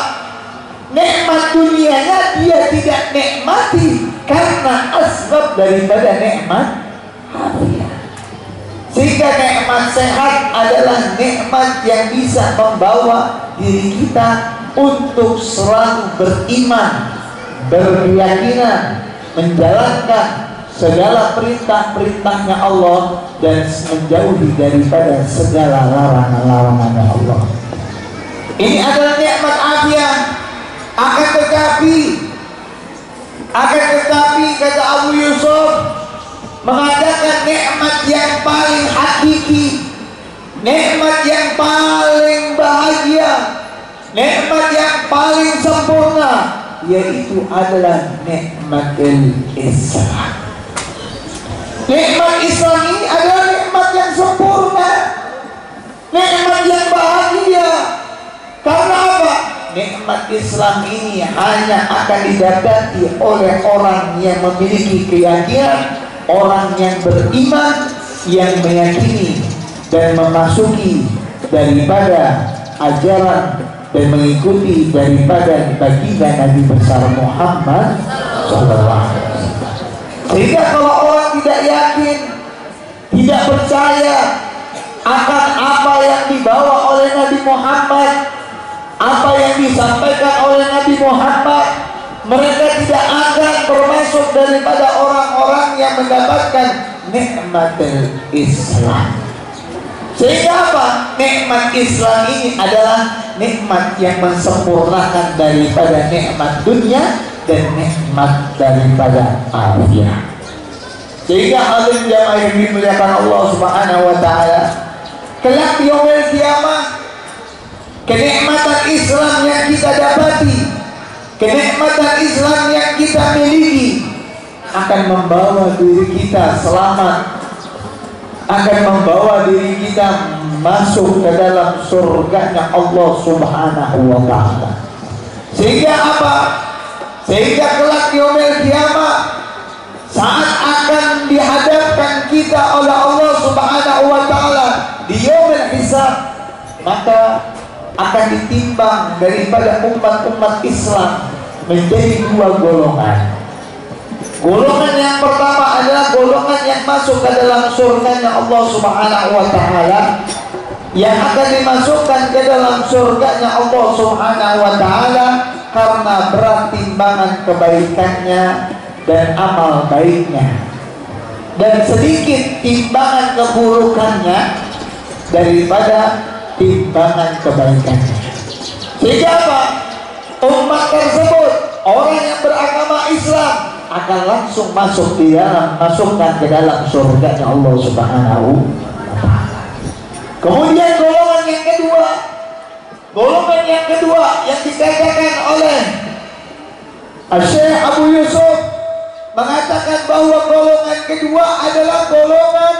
Nikmat dunianya dia tidak nikmati karena asbab daripada nikmat harian. Sehingga nikmat sehat adalah nikmat yang bisa membawa diri kita untuk selalu beriman, berkeyakinan, menjalankan segala perintah-perintahnya Allah dan menjauhi daripada segala larangan-larangannya Allah. Ini adalah nikmat afiat. Akan tetapi kata Abu Yusuf mengatakan nikmat yang paling hakiki, nikmat yang paling bahagia, nikmat yang paling sempurna, yaitu adalah nikmatul Islam. Nikmat Islam ini adalah nikmat yang sempurna, nikmat yang bahagia. Karena apa? Nikmat Islam ini hanya akan didapati oleh orang yang memiliki keyakinan, orang yang beriman, yang meyakini dan memasuki daripada ajaran dan mengikuti daripada baginda Nabi besar Muhammad SAW. Sehingga kalau orang tidak yakin, tidak percaya akan apa yang dibawa oleh Nabi Muhammad, apa yang disampaikan oleh Nabi Muhammad, mereka tidak akan termasuk daripada orang-orang yang mendapatkan nikmatul Islam. Sehingga apa? Nikmat Islam ini adalah nikmat yang mensempurnakan daripada nikmat dunia dan nikmat daripada akhirat. Sehingga hadirin jamaah yang dimuliakan Allah Subhanahu wa taala, kelak di yaumil kiamah, kenikmatan Islam yang kita dapati, kenikmatan Islam yang kita miliki akan membawa diri kita selamat, akan membawa diri kita masuk ke dalam surganya Allah Subhanahu wa ta'ala. Sehingga apa? Sehingga kelak yaumil kiamah, saat akan dihadapkan kita oleh Allah Subhanahu wa ta'ala di yaumil hisab, maka akan ditimbang daripada umat-umat Islam menjadi dua golongan. Golongan yang pertama adalah golongan yang masuk ke dalam surganya Allah Subhanahu wa ta'ala, yang akan dimasukkan ke dalam surganya Allah Subhanahu wa ta'ala karena berat timbangan kebaikannya dan amal baiknya, dan sedikit timbangan keburukannya daripada timbangan kebaikannya. Sehingga apa? Umat tersebut, orang yang beragama Islam, akan langsung masukkan ke dalam surganya Allah Subhanahu wa ta'ala. Kemudian golongan yang kedua yang dikatakan oleh Syekh Abu Yusuf mengatakan bahwa golongan kedua adalah golongan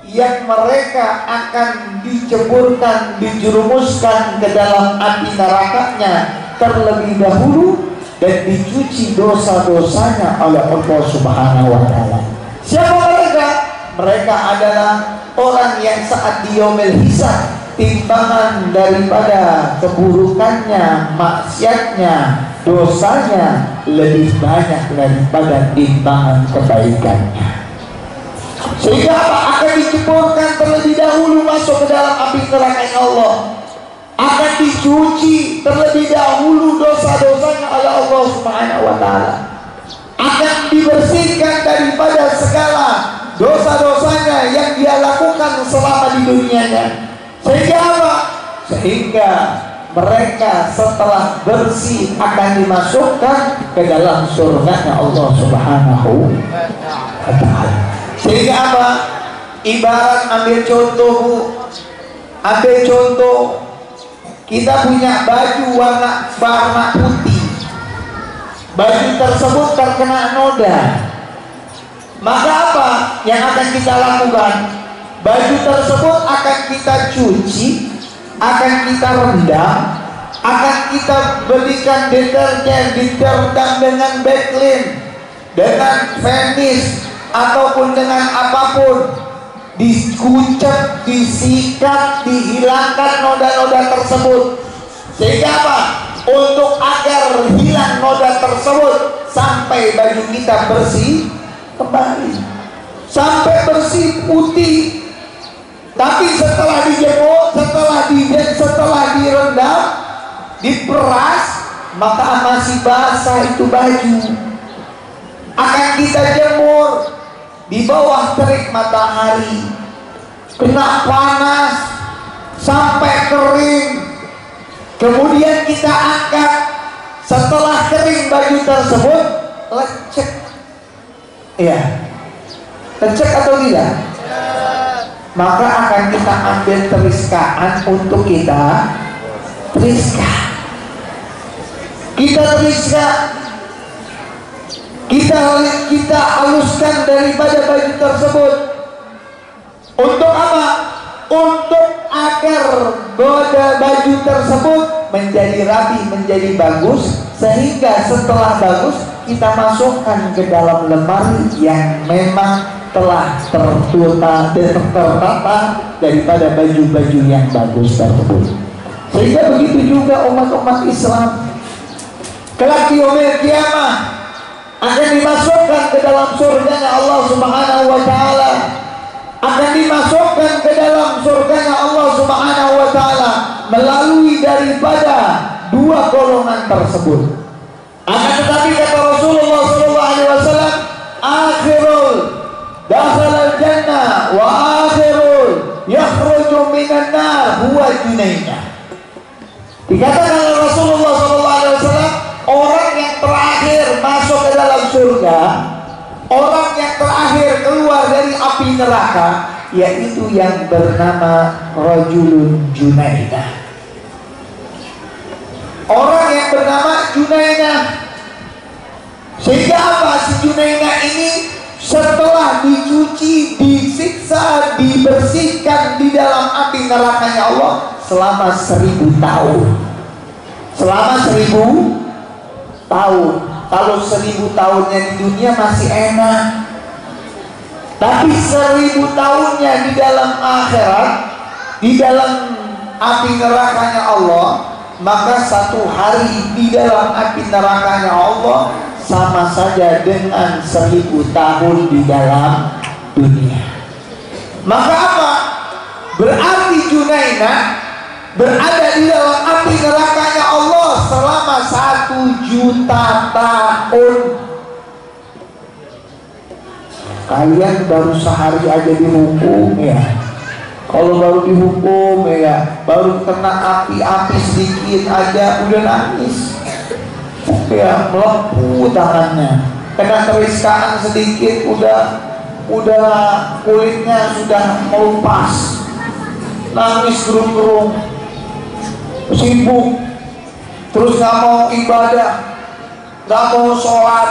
yang mereka akan dijerumuskan ke dalam api nerakanya terlebih dahulu dan dicuci dosa-dosanya oleh Allah Subhanahu wa ta'ala. Siapa mereka? Mereka adalah orang yang saat di yaumil hisab timbangan daripada keburukannya, maksiatnya, dosanya lebih banyak daripada timbangan kebaikannya. Sehingga akan diceburkan terlebih dahulu masuk ke dalam api neraka Allah. Akan dicuci terlebih dahulu dosa-dosanya oleh Allah Subhanahu wa ta'ala. Akan dibersihkan daripada segala dosa-dosanya yang dia lakukan selama di dunianya. Sehingga apa? Sehingga mereka setelah bersih akan dimasukkan ke dalam surganya Allah Subhanahu wa ta'ala. Sehingga apa? Ibarat ambil contoh kita punya baju warna putih. Baju tersebut terkena noda. Maka apa yang akan kita lakukan? Baju tersebut akan kita cuci, akan kita rendam, akan kita belikan deterjen, diterendam dengan Baclean, dengan Vanish, ataupun dengan apapun, dikucek, disikat, dihilangkan noda-noda tersebut. Sehingga apa? Untuk agar hilang noda tersebut sampai baju kita bersih kembali, sampai bersih putih. Tapi setelah dijemur, setelah direndam, diperas, maka masih basah itu baju. Akan kita jemur di bawah terik matahari, kena panas sampai kering. Kemudian kita angkat. Setelah kering baju tersebut, lecek. Iya, lecek atau tidak? Maka akan kita ambil teriskaan untuk kita teriska. Kita haluskan daripada baju tersebut. Untuk apa? Untuk agar baju tersebut menjadi rapi, menjadi bagus, sehingga setelah bagus kita masukkan ke dalam lemari yang memang telah tertata daripada baju-baju yang bagus tersebut. Sehingga begitu juga umat-umat Islam kelak di yaumil qiyamah akan dimasukkan ke dalam surganya Allah Subhanahu wa ta'ala, akan dimasukkan ke dalam surganya Allah Subhanahu wa ta'ala melalui daripada dua golongan tersebut. Akan tetapi kata Rasulullah SAW, akhirul dakhalal jannah wa akhirul yakhruju minan nar huwa Junaynah. Dikatakan oleh Rasulullah SAW, orang yang terakhir masuk ke dalam surga, orang yang terakhir keluar dari api neraka, yaitu yang bernama Rajulun Junaynah. Orang yang bernama Junaynah. Sehingga apa? Si Junaynah ini setelah dicuci, disiksa, dibersihkan di dalam api nerakanya Allah selama 1000 tahun. Selama 1000 tahun. Kalau 1000 tahunnya di dunia masih enak, tapi 1000 tahunnya di dalam akhirat, di dalam api nerakanya Allah, maka satu hari di dalam api nerakanya Allah sama saja dengan 1000 tahun di dalam dunia. Maka apa? Berarti Junaynah berada di dalam api nerakanya Allah selama 1 juta tahun. Kalian baru sehari aja dihukum ya. Kalau baru dihukum ya, baru kena api-api sedikit aja udah nangis. Ya, melepuh tangannya. kena keriskaan sedikit udah kulitnya sudah melupas, nangis gerung-gerung, sibuk, terus nggak mau ibadah, nggak mau sholat.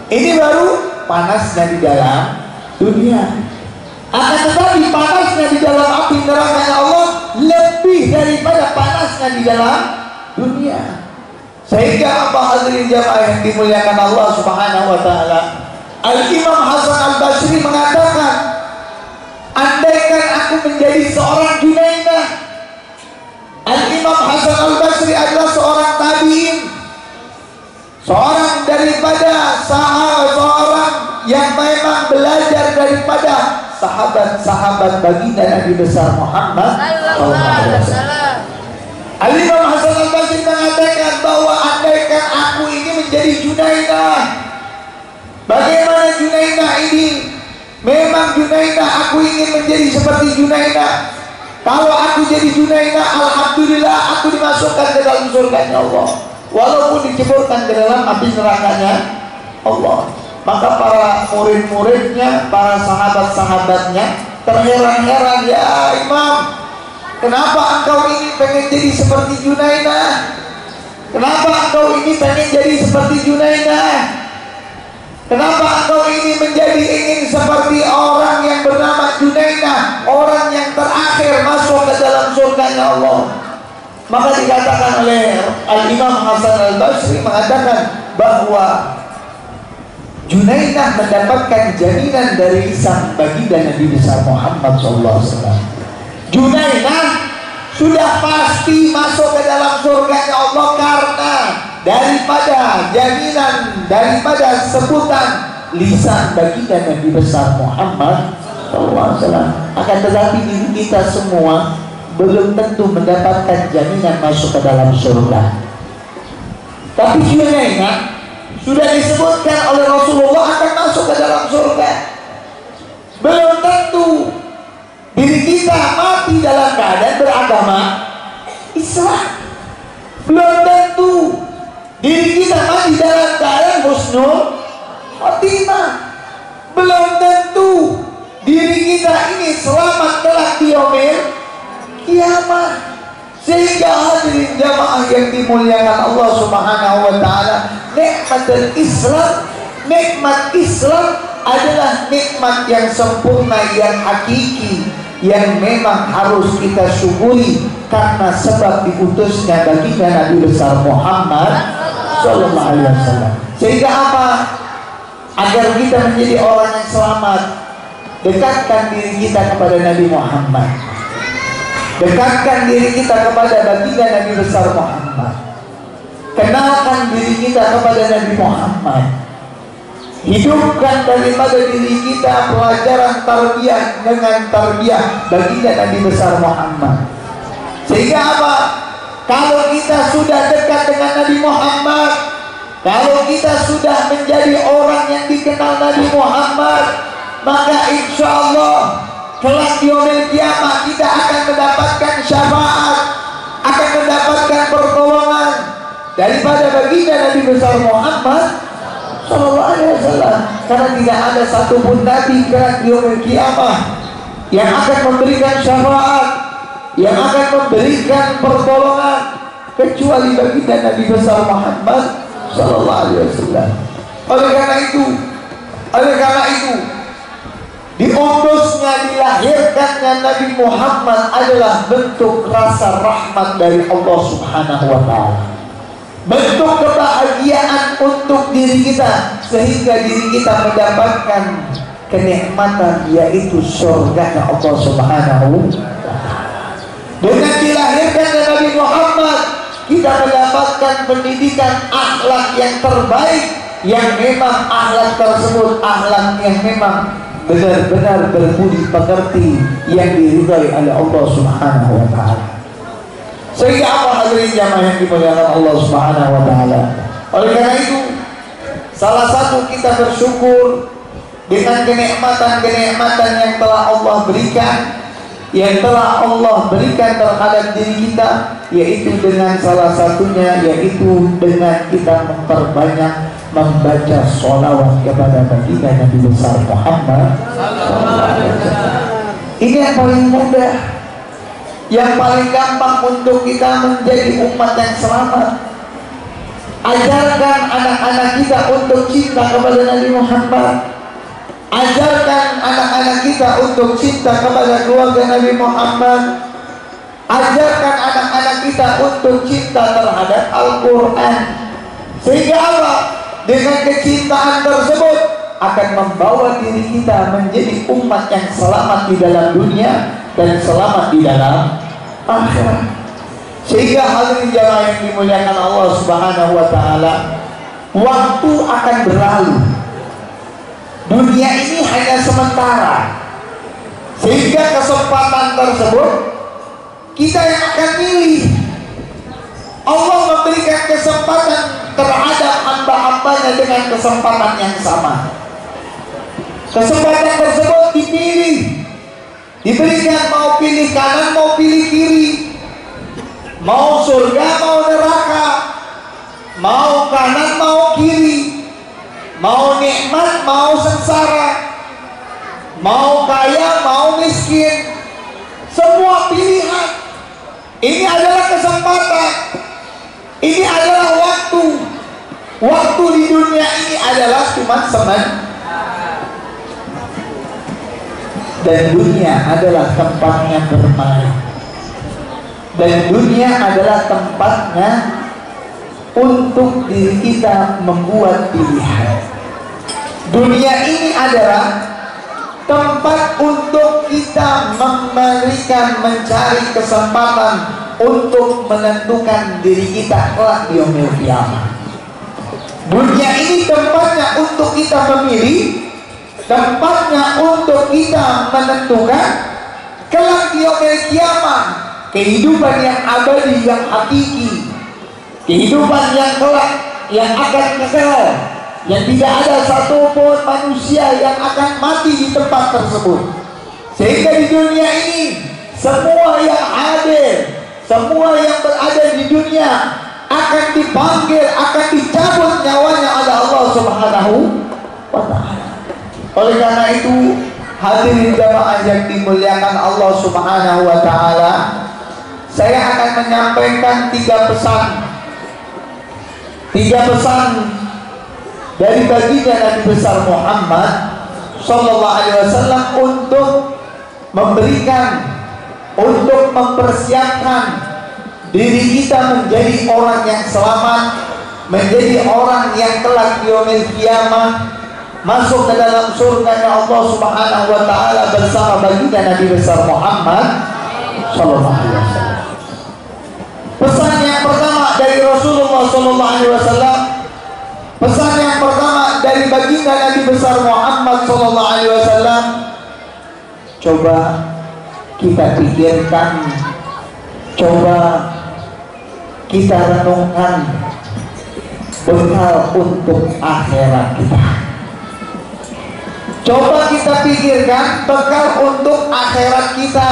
Ini baru panasnya di dalam dunia. Akan tetapi panasnya di dalam api neraka Allah lebih daripada panasnya di dalam dunia. Sehingga apa hadirin jamaah yang dimuliakan Allah Subhanahu wa taala, Al-Imam Hasan Al-Basri mengatakan, andaikan aku menjadi seorang Junaidah. Al-Imam Hasan Al-Basri adalah seorang tabi'in, seorang daripada seorang yang memang belajar daripada sahabat-sahabat baginda Nabi besar Muhammad sallallahu alaihi wasallam. Al-Imam Hasan Al-Basri mengatakan bahwa andaikan aku ini menjadi Junaidah. Bagaimana Junaidah ini? Memang Junaidah, aku ingin menjadi seperti Junaidah. Kalau aku jadi Junaidah, alhamdulillah aku dimasukkan ke dalam surganya Allah, walaupun diceburkan ke dalam api nerakanya Allah. Maka para murid-muridnya, para sahabat-sahabatnya terheran-heran, ya Imam, kenapa engkau ini pengen jadi seperti Junaidah? Kenapa engkau ini pengen jadi seperti Junaidah? Kenapa engkau ini menjadi ingin seperti orang yang bernama Junaidah, orang yang terakhir masuk ke dalam surganya Allah? Maka dikatakan oleh Al-Imam Hasan Al-Basri mengatakan bahwa Junaidah mendapatkan jaminan dari sang baginda Nabi besar Muhammad SAW. Junaidah sudah pasti masuk ke dalam surganya Allah karena daripada jaminan, daripada sebutan lisan baginda Nabi besar Muhammad SAW. Akan tetapi diri kita semua belum tentu mendapatkan jaminan masuk ke dalam surga. Tapi Junaidah sudah disebutkan oleh Rasulullah akan masuk ke dalam surga. Belum tentu diri kita mati dalam keadaan beragama Islam. Belum tentu diri kita mati dalam keadaan husnul khotimah. Belum tentu diri kita ini selamat kelak di yaumil kiamat. Sehingga hadirin jamaah yang dimuliakan Allah Subhanahu wa taala, nikmat Islam, nikmat Islam adalah nikmat yang sempurna, yang hakiki, yang memang harus kita syukuri karena sebab diutusnya baginda Nabi besar Muhammad sallallahu alaihi wasallam. Sehingga apa? Agar kita menjadi orang yang selamat, dekatkan diri kita kepada Nabi Muhammad. Dekatkan diri kita kepada baginda Nabi besar Muhammad. Kenalkan diri kita kepada Nabi Muhammad. Hidupkan daripada diri kita pelajaran tarbiyah dengan tarbiyah baginda Nabi besar Muhammad. Sehingga apa? Kalau kita sudah dekat dengan Nabi Muhammad, kalau kita sudah menjadi orang yang dikenal Nabi Muhammad, maka insya Allah kelak di yaumil kiamat kita akan mendapatkan syafaat, akan mendapatkan pertolongan daripada baginda Nabi besar Muhammad sallallahu alaihi wasallam. Karena tidak ada satupun nabi kelak di yaumil kiamat yang akan memberikan syafaat, yang akan memberikan pertolongan kecuali baginda Nabi besar Muhammad sallallahu alaihi wasallam. Oleh karena itu diutusnya, dilahirkannya Nabi Muhammad adalah bentuk rasa rahmat dari Allah Subhanahu wa taala. Bentuk kebahagiaan untuk diri kita sehingga diri kita mendapatkan kenikmatan yaitu surga Allah Subhanahu wa taala. Dengan dilahirkannya Nabi Muhammad, kita mendapatkan pendidikan akhlak yang terbaik, yang memang akhlak tersebut akhlak yang memang benar-benar berbudi pekerti yang diridhai oleh Allah Subhanahu wa taala. Sehingga apa hadirin jamaah yang dimuliakan Allah Subhanahu wa taala? Oleh karena itu, salah satu kita bersyukur dengan kenikmatan-kenikmatan yang telah Allah berikan, yang telah Allah berikan terhadap diri kita, yaitu dengan salah satunya yaitu dengan kita memperbanyak membaca sholawat kepada baginda Nabi besar Muhammad. Ini yang paling mudah, yang paling gampang untuk kita menjadi umat yang selamat. Ajarkan anak-anak kita untuk cinta kepada Nabi Muhammad. Ajarkan anak-anak kita untuk cinta kepada keluarga Nabi Muhammad. Ajarkan anak-anak kita untuk cinta terhadap Al-Quran. Sehingga apa? Dengan kecintaan tersebut akan membawa diri kita menjadi umat yang selamat di dalam dunia dan selamat di dalam akhirat. Sehingga hadirin jamaah yang dimuliakan Allah Subhanahu wa taala, waktu akan berlalu. Dunia ini hanya sementara. Sehingga kesempatan tersebut kita yang akan pilih. Allah memberikan kesempatan terhadap hamba-hambanya dengan kesempatan yang sama. Kesempatan tersebut dipilih, diberikan, mau pilih kanan, mau pilih kiri, mau surga, mau neraka, mau kanan, mau kiri, mau nikmat, mau sengsara, mau kaya, mau miskin, semua pilihan. Ini adalah kesempatan. Ini adalah waktu. Waktu di dunia ini adalah cuma sementara. Dan dunia adalah tempatnya bermain. Dan dunia adalah tempatnya untuk diri kita membuat pilihan. Dunia ini adalah tempat untuk kita mencari kesempatan untuk menentukan diri kita kelak di yaumil qiyamah. Dunia ini tempatnya untuk kita memilih, tempatnya untuk kita menentukan kelak di yaumil qiyamah, kehidupan yang abadi, yang hakiki, kehidupan yang kelak, yang akan kekal, yang tidak ada satupun manusia yang akan mati di tempat tersebut. Sehingga di dunia ini semua yang hadir, semua yang berada di dunia akan dipanggil, akan dicabut nyawanya oleh Allah Subhanahu wa ta'ala. Oleh karena itu, hadirin jamaah yang dimuliakan Allah Subhanahu wa ta'ala, saya akan menyampaikan tiga pesan dari baginda Nabi besar Muhammad sallallahu alaihi wasallam untuk memberikan, untuk mempersiapkan diri kita menjadi orang yang selamat, menjadi orang yang kelak di yaumil qiyamah masuk ke dalam surganya Allah Subhanahu wa taala bersama baginda Nabi besar Muhammad sallallahu alaihi wasallam. Pesan yang pertama dari Rasulullah sallallahu alaihi wasallam, pesan yang pertama dari baginda Nabi besar Muhammad sallallahu alaihi wasallam, coba kita pikirkan, coba kita renungkan bekal untuk akhirat kita. Coba kita pikirkan bekal untuk akhirat kita.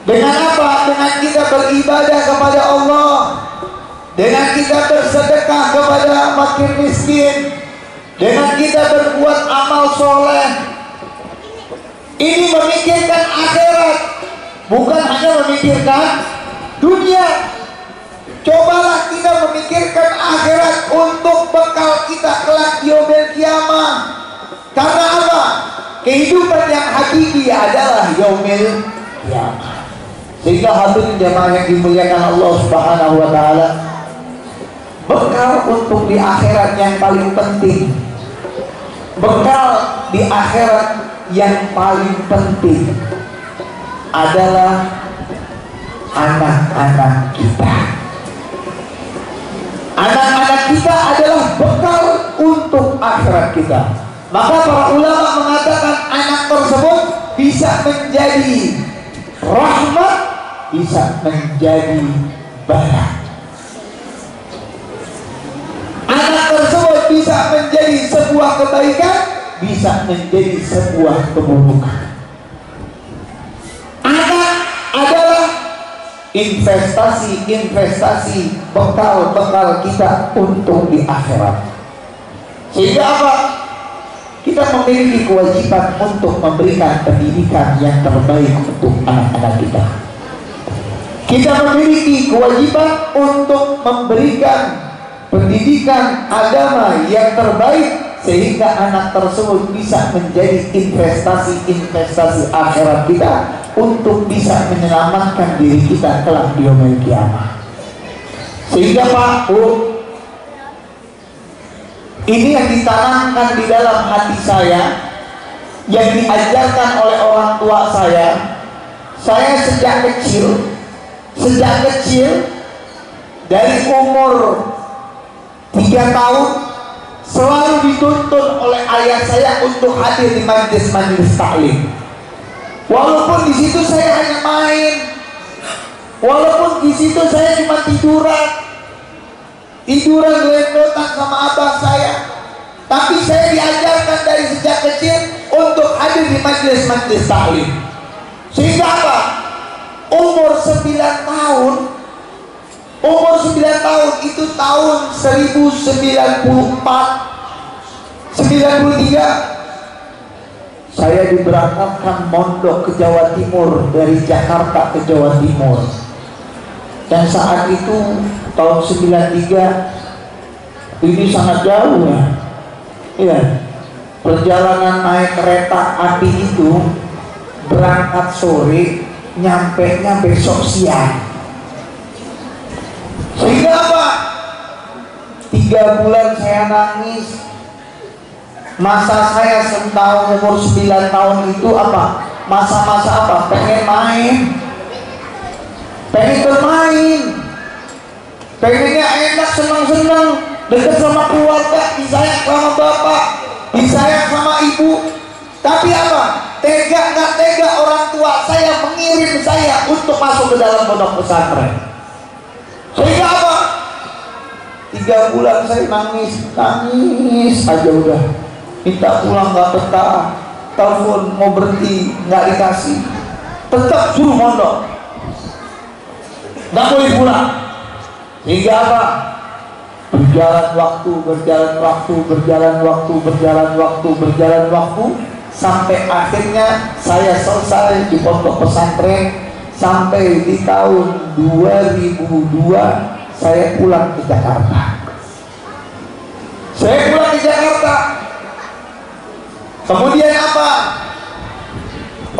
Dengan apa? Dengan kita beribadah kepada Allah, dengan kita bersedekah kepada fakir miskin, dengan kita berbuat amal soleh. Ini memikirkan akhirat, bukan hanya memikirkan dunia. Cobalah kita memikirkan akhirat untuk bekal kita kelak di yaumil qiyamah. Karena apa? Kehidupan yang hakiki adalah yaumil qiyamah. Sehingga hadirin jamaah yang dimuliakan Allah Subhanahu wa taala, bekal untuk di akhirat yang paling penting, bekal di akhirat yang paling penting adalah anak-anak kita. Anak-anak kita adalah bekal untuk akhirat kita. Maka para ulama mengatakan anak tersebut bisa menjadi rahmat, bisa menjadi bala. Anak tersebut bisa menjadi sebuah kebaikan, bisa menjadi sebuah keburukan. Anak adalah investasi bekal kita untuk di akhirat. Sehingga apa? Kita memiliki kewajiban untuk memberikan pendidikan yang terbaik untuk anak-anak kita. Kita memiliki kewajiban untuk memberikan pendidikan agama yang terbaik sehingga anak tersebut bisa menjadi investasi akhirat kita untuk bisa menyelamatkan diri kita kelak di yaumil qiyamah. Sehingga Pak, Bu, ini yang ditanamkan di dalam hati saya, yang diajarkan oleh orang tua saya. Saya sejak kecil dari umur 3 tahun selalu dituntun oleh ayah saya untuk hadir di majelis taklim. Walaupun di situ saya hanya main, walaupun di situ saya cuma tiduran gelendotan sama abang saya, tapi saya diajarkan dari sejak kecil untuk hadir di majelis taklim. Sehingga apa? Umur 9 tahun itu tahun 1993 saya diberangkatkan mondok ke Jawa Timur, dari Jakarta ke Jawa Timur. Dan saat itu tahun 93 ini sangat jauh ya. Iya. Perjalanan naik kereta api itu berangkat sore, nyampe-nya besok siang. Sehingga apa? 3 bulan saya nangis. Masa saya setahun umur 9 tahun itu apa? Masa-masa apa? Pengen main, pengen bermain, pengennya enak, senang-senang, dekat sama keluarga, disayang sama bapak, disayang sama ibu. Tapi apa? Tega nggak tega orang tua saya mengirim saya untuk masuk ke dalam pondok pesantren. Sehingga apa? 3 bulan saya nangis aja udah. Minta pulang nggak betah, telepon mau berhenti nggak dikasih, tetap suruh mondok, nggak boleh pulang. Hingga apa? Berjalan waktu sampai akhirnya saya selesai di pondok pesantren. Sampai di tahun 2002 saya pulang ke Jakarta. Kemudian apa?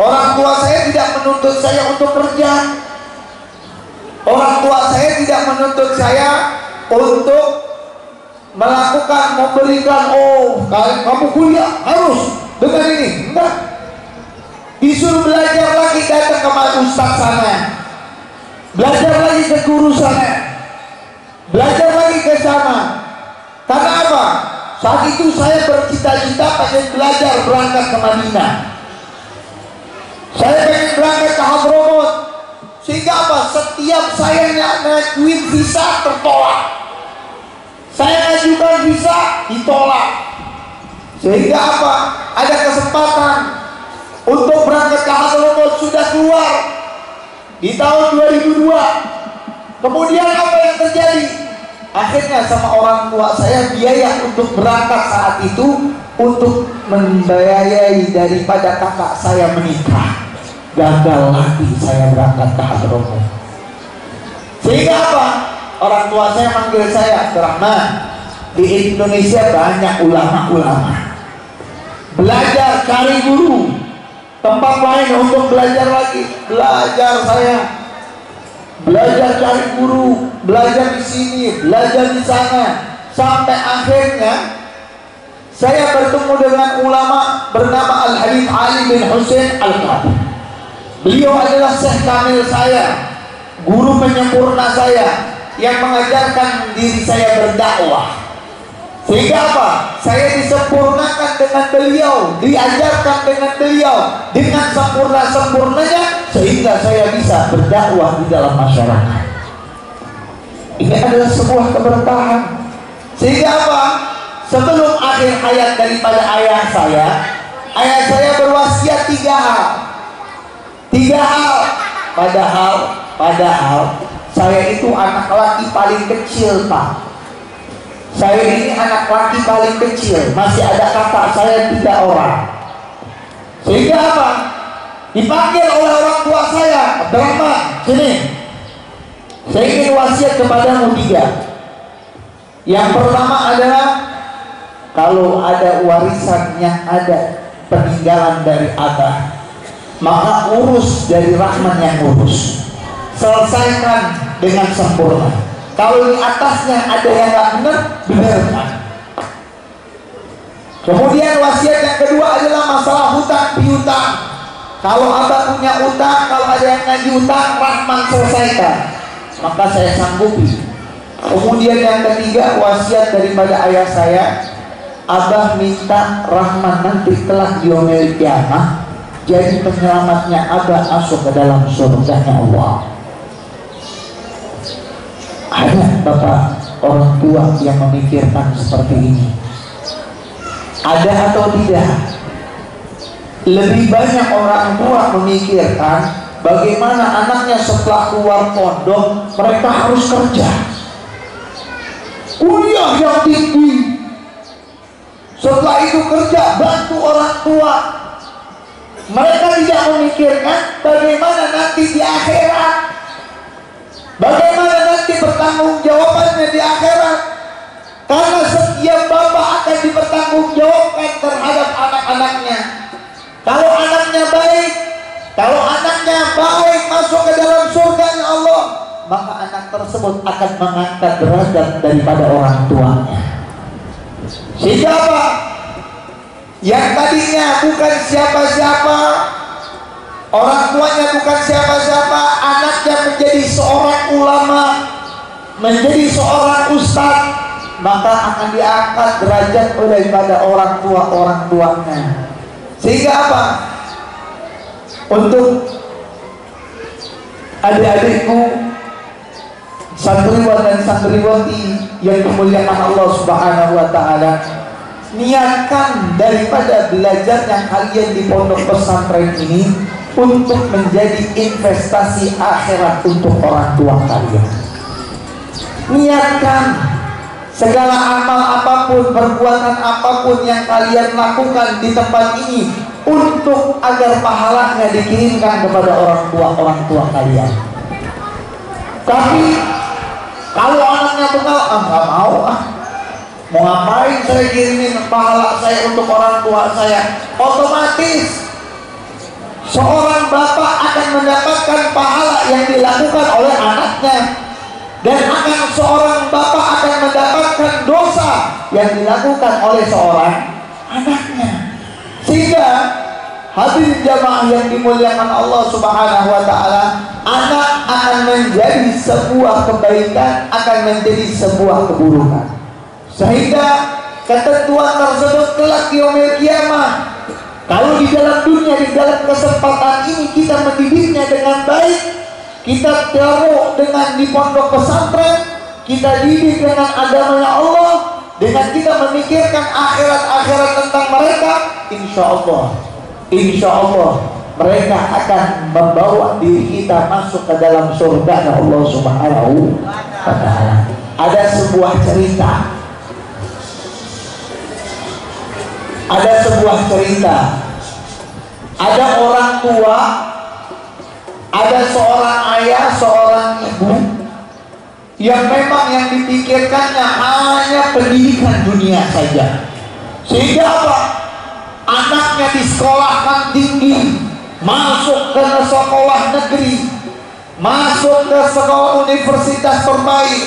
Orang tua saya tidak menuntut saya untuk kerja. Orang tua saya tidak menuntut saya untuk memberikan, kamu kuliah harus dengan ini. Enggak. Disuruh belajar lagi, datang ke ustaz sana, belajar lagi ke guru sana, belajar lagi ke sana. Karena apa? Saat itu saya bercita-cita pengen belajar berangkat ke Madinah. Saya pengen berangkat ke Hadramut. Sehingga apa? Setiap saya ngajuin visa tertolak. Saya ngajukan visa ditolak. Sehingga apa? Ada kesempatan untuk berangkat ke Hadramut sudah keluar di tahun 2002. Kemudian apa yang terjadi? Akhirnya sama orang tua saya biaya untuk berangkat saat itu untuk membiayai daripada kakak saya menikah. Gagal lagi saya berangkat ke Hadramut. Sehingga apa? Orang tua saya manggil saya, Rahman, di Indonesia banyak ulama-ulama. Belajar, cari guru, tempat lain untuk belajar lagi. Belajar cari guru, belajar di sini, belajar di sana, sampai akhirnya saya bertemu dengan ulama bernama Al-Habib Ali bin Hussein Al-Qadhi. Beliau adalah Syekh Kamil saya, guru penyempurna saya, yang mengajarkan diri saya berdakwah. Sehingga apa? Saya disempurnakan dengan beliau, diajarkan dengan beliau dengan sempurna-sempurnanya, sehingga saya bisa berdakwah di dalam masyarakat. Ini adalah sebuah keberkahan. Sehingga apa? Sebelum akhir hayat daripada ayah saya berwasiat 3 hal. 3 hal. Padahal saya itu anak laki paling kecil, Pak. Saya ini anak laki paling kecil, masih ada kakak saya 3 orang. Sehingga apa? Dipanggil oleh orang tua saya, Abdurrahman, sini. Saya ingin wasiat kepadamu 3. Yang pertama adalah kalau ada warisan yang ada peninggalan dari abah, maka urus dari Rahman yang urus. Selesaikan dengan sempurna. Kalau di atasnya ada yang nggak benar, benarkan. Kemudian wasiat yang kedua adalah masalah hutang piutang. Kalau abah punya utang, kalau ada yang nagih utang, Rahman selesaikan, maka saya sanggupi. Kemudian yang ketiga, wasiat daripada ayah saya, abah minta Rahman nanti kelak di yaumil kiamah jadi penyelamatnya abah masuk ke dalam surganya Allah. Ada bapak orang tua yang memikirkan seperti ini? Ada atau tidak? Lebih banyak orang tua memikirkan bagaimana anaknya setelah keluar pondok mereka harus kerja, kuliah yang tinggi, setelah itu kerja bantu orang tua. Mereka tidak memikirkan bagaimana nanti di akhirat, bagaimana nanti pertanggungjawabannya di akhirat. Karena setiap bapak akan dipertanggungjawabkan terhadap anak-anaknya. Kalau anaknya baik, kalau anaknya baik masuk ke dalam surga Allah, maka anak tersebut akan mengangkat derajat daripada orang tuanya. Sehingga apa? Yang tadinya bukan siapa-siapa, orang tuanya bukan siapa-siapa, anaknya menjadi seorang ulama, menjadi seorang ustadz, maka akan diangkat derajat daripada orang tuanya. Sehingga apa? Untuk adik-adikku, santriwan dan santriwati yang dimuliakan Allah Subhanahu wa taala, niatkan daripada belajarnya kalian di pondok pesantren ini untuk menjadi investasi akhirat untuk orang tua kalian. Niatkan segala amal apapun, perbuatan apapun yang kalian lakukan di tempat ini untuk agar pahalanya dikirimkan kepada orang tua kalian. Tapi kalau anaknya bekal, nggak mau mau ngapain saya kirimin pahala saya untuk orang tua saya? Otomatis seorang bapak akan mendapatkan pahala yang dilakukan oleh anaknya, dan akan seorang bapak akan mendapatkan dosa yang dilakukan oleh seorang anaknya. Sehingga hadirin jamaah yang dimuliakan Allah Subhanahu wa taala, anak akan menjadi sebuah kebaikan, akan menjadi sebuah keburukan. Sehingga ketentuan tersebut kelak di yaumil kiamah, kalau di dalam dunia, di dalam kesempatan ini kita mendidiknya dengan baik, kita taruh dengan di pondok pesantren, kita didik dengan agamanya Allah, dengan kita memikirkan akhirat tentang mereka, insya Allah mereka akan membawa diri kita masuk ke dalam surga Allah Subhanahu wa taala. Ada sebuah cerita, ada orang tua, ada seorang ayah, seorang ibu yang memang yang dipikirkannya hanya pendidikan dunia saja. Sehingga apa? Anaknya disekolahkan tinggi, masuk ke sekolah negeri, masuk ke sekolah universitas terbaik,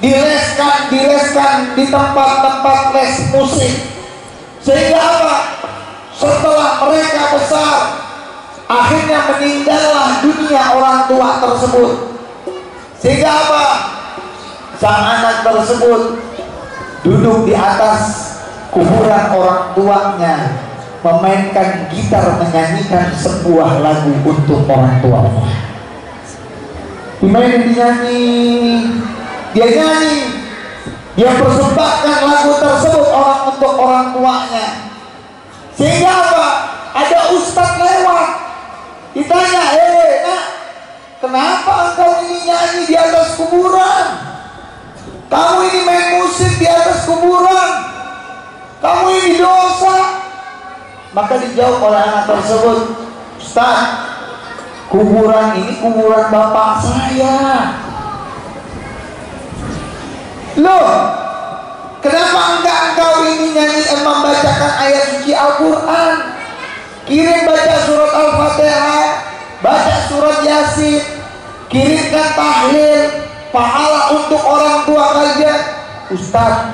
dileskan di tempat-tempat les musik. Sehingga apa? Setelah mereka besar, akhirnya meninggallah dunia orang tua tersebut. Sehingga apa? Sang anak tersebut duduk di atas kuburan orang tuanya, memainkan gitar, menyanyikan sebuah lagu untuk orang tuanya. Dimainin, dia nyanyi, dia persembahkan lagu tersebut untuk orang tuanya. Sehingga apa? Ada ustadz lewat, ditanya, nak, kenapa engkau ini nyanyi di atas kuburan? Kamu ini main musik di atas Maka dijawab oleh anak tersebut, Ustaz, kuburan ini kuburan bapak saya. Loh, kenapa enggak engkau ini nyanyi membacakan ayat suci Al-Quran? Kirim baca surat Al-Fatihah, baca surat Yasin, kirimkan tahlil, pahala untuk orang tua kalian. Ustaz,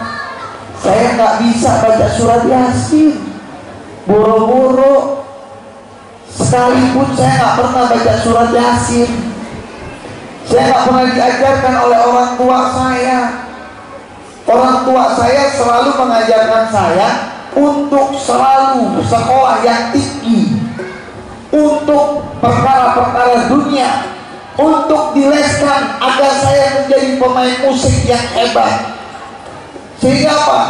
saya nggak bisa baca surat Yasin, boro-boro. Sekalipun saya nggak pernah baca surat Yasin, saya nggak pernah diajarkan oleh orang tua saya. Orang tua saya selalu mengajarkan saya untuk selalu sekolah yang tinggi, untuk perkara-perkara dunia, untuk dileskan agar saya menjadi pemain musik yang hebat. Sehingga apa?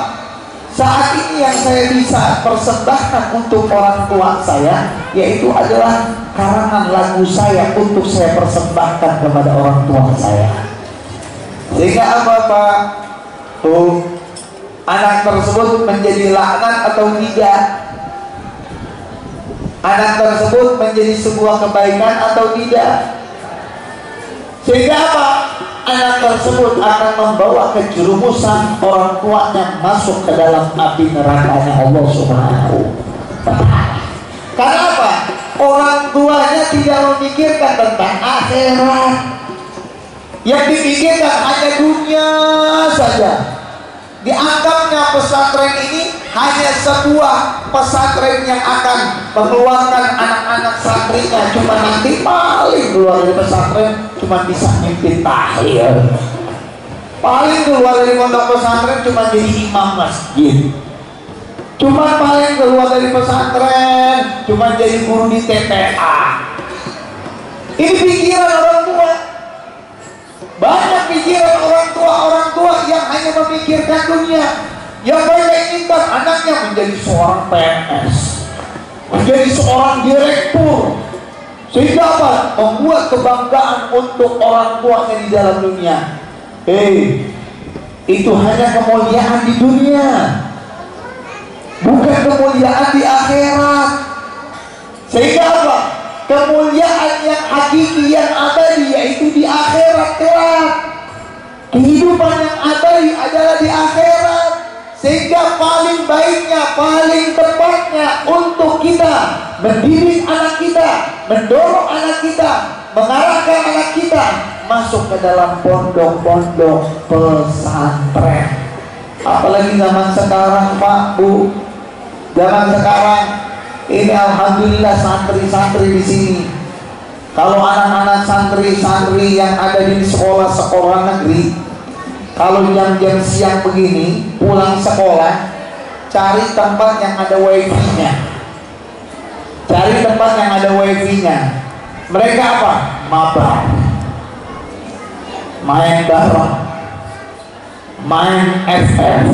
Saat ini yang saya bisa persembahkan untuk orang tua saya, yaitu adalah karangan lagu saya untuk saya persembahkan kepada orang tua saya. Sehingga apa Pak? Tuh, anak tersebut menjadi laknat atau tidak? Anak tersebut menjadi sebuah kebaikan atau tidak? Sehingga apa? Anak tersebut akan membawa kejerumusan orang tuanya masuk ke dalam api nerakanya Allah Subhanahu wa Ta'ala. Karena apa? Orang tuanya tidak memikirkan tentang akhirat. Yang dipikirkan hanya dunia saja. Dianggapnya pesantren ini hanya sebuah pesantren yang akan mengeluarkan anak-anak santrinya. Cuma nanti paling keluar dari pesantren cuma bisa mimpin tahlil. Paling keluar dari pondok pesantren cuma jadi imam masjid. Cuma paling keluar dari pesantren cuma jadi guru di TPA. Ini pikiran orang tua. Banyak pikiran orang tua yang hanya memikirkan dunia. Yang mereka inginkan anaknya menjadi seorang PNS, menjadi seorang direktur, sehingga apa? Membuat kebanggaan untuk orang tuanya di dalam dunia. Itu hanya kemuliaan di dunia, bukan kemuliaan di akhirat. Sehingga apa? Kemuliaan yang hakiki, yang abadi, yaitu di akhirat kelak. Kehidupan yang abadi adalah di akhirat. Sehingga paling baiknya, paling tepatnya untuk kita mendidik anak kita, mendorong anak kita, mengarahkan anak kita masuk ke dalam pondok-pondok pesantren. Apalagi zaman sekarang Pak, Bu, zaman sekarang ini alhamdulillah santri-santri di sini. Kalau anak-anak santri-santri yang ada di sekolah-sekolah negeri, kalau jam-jam siang begini pulang sekolah, cari tempat yang ada wifi-nya. Cari tempat yang ada wifi-nya. Mereka apa? Mabar, main bareng, main FF,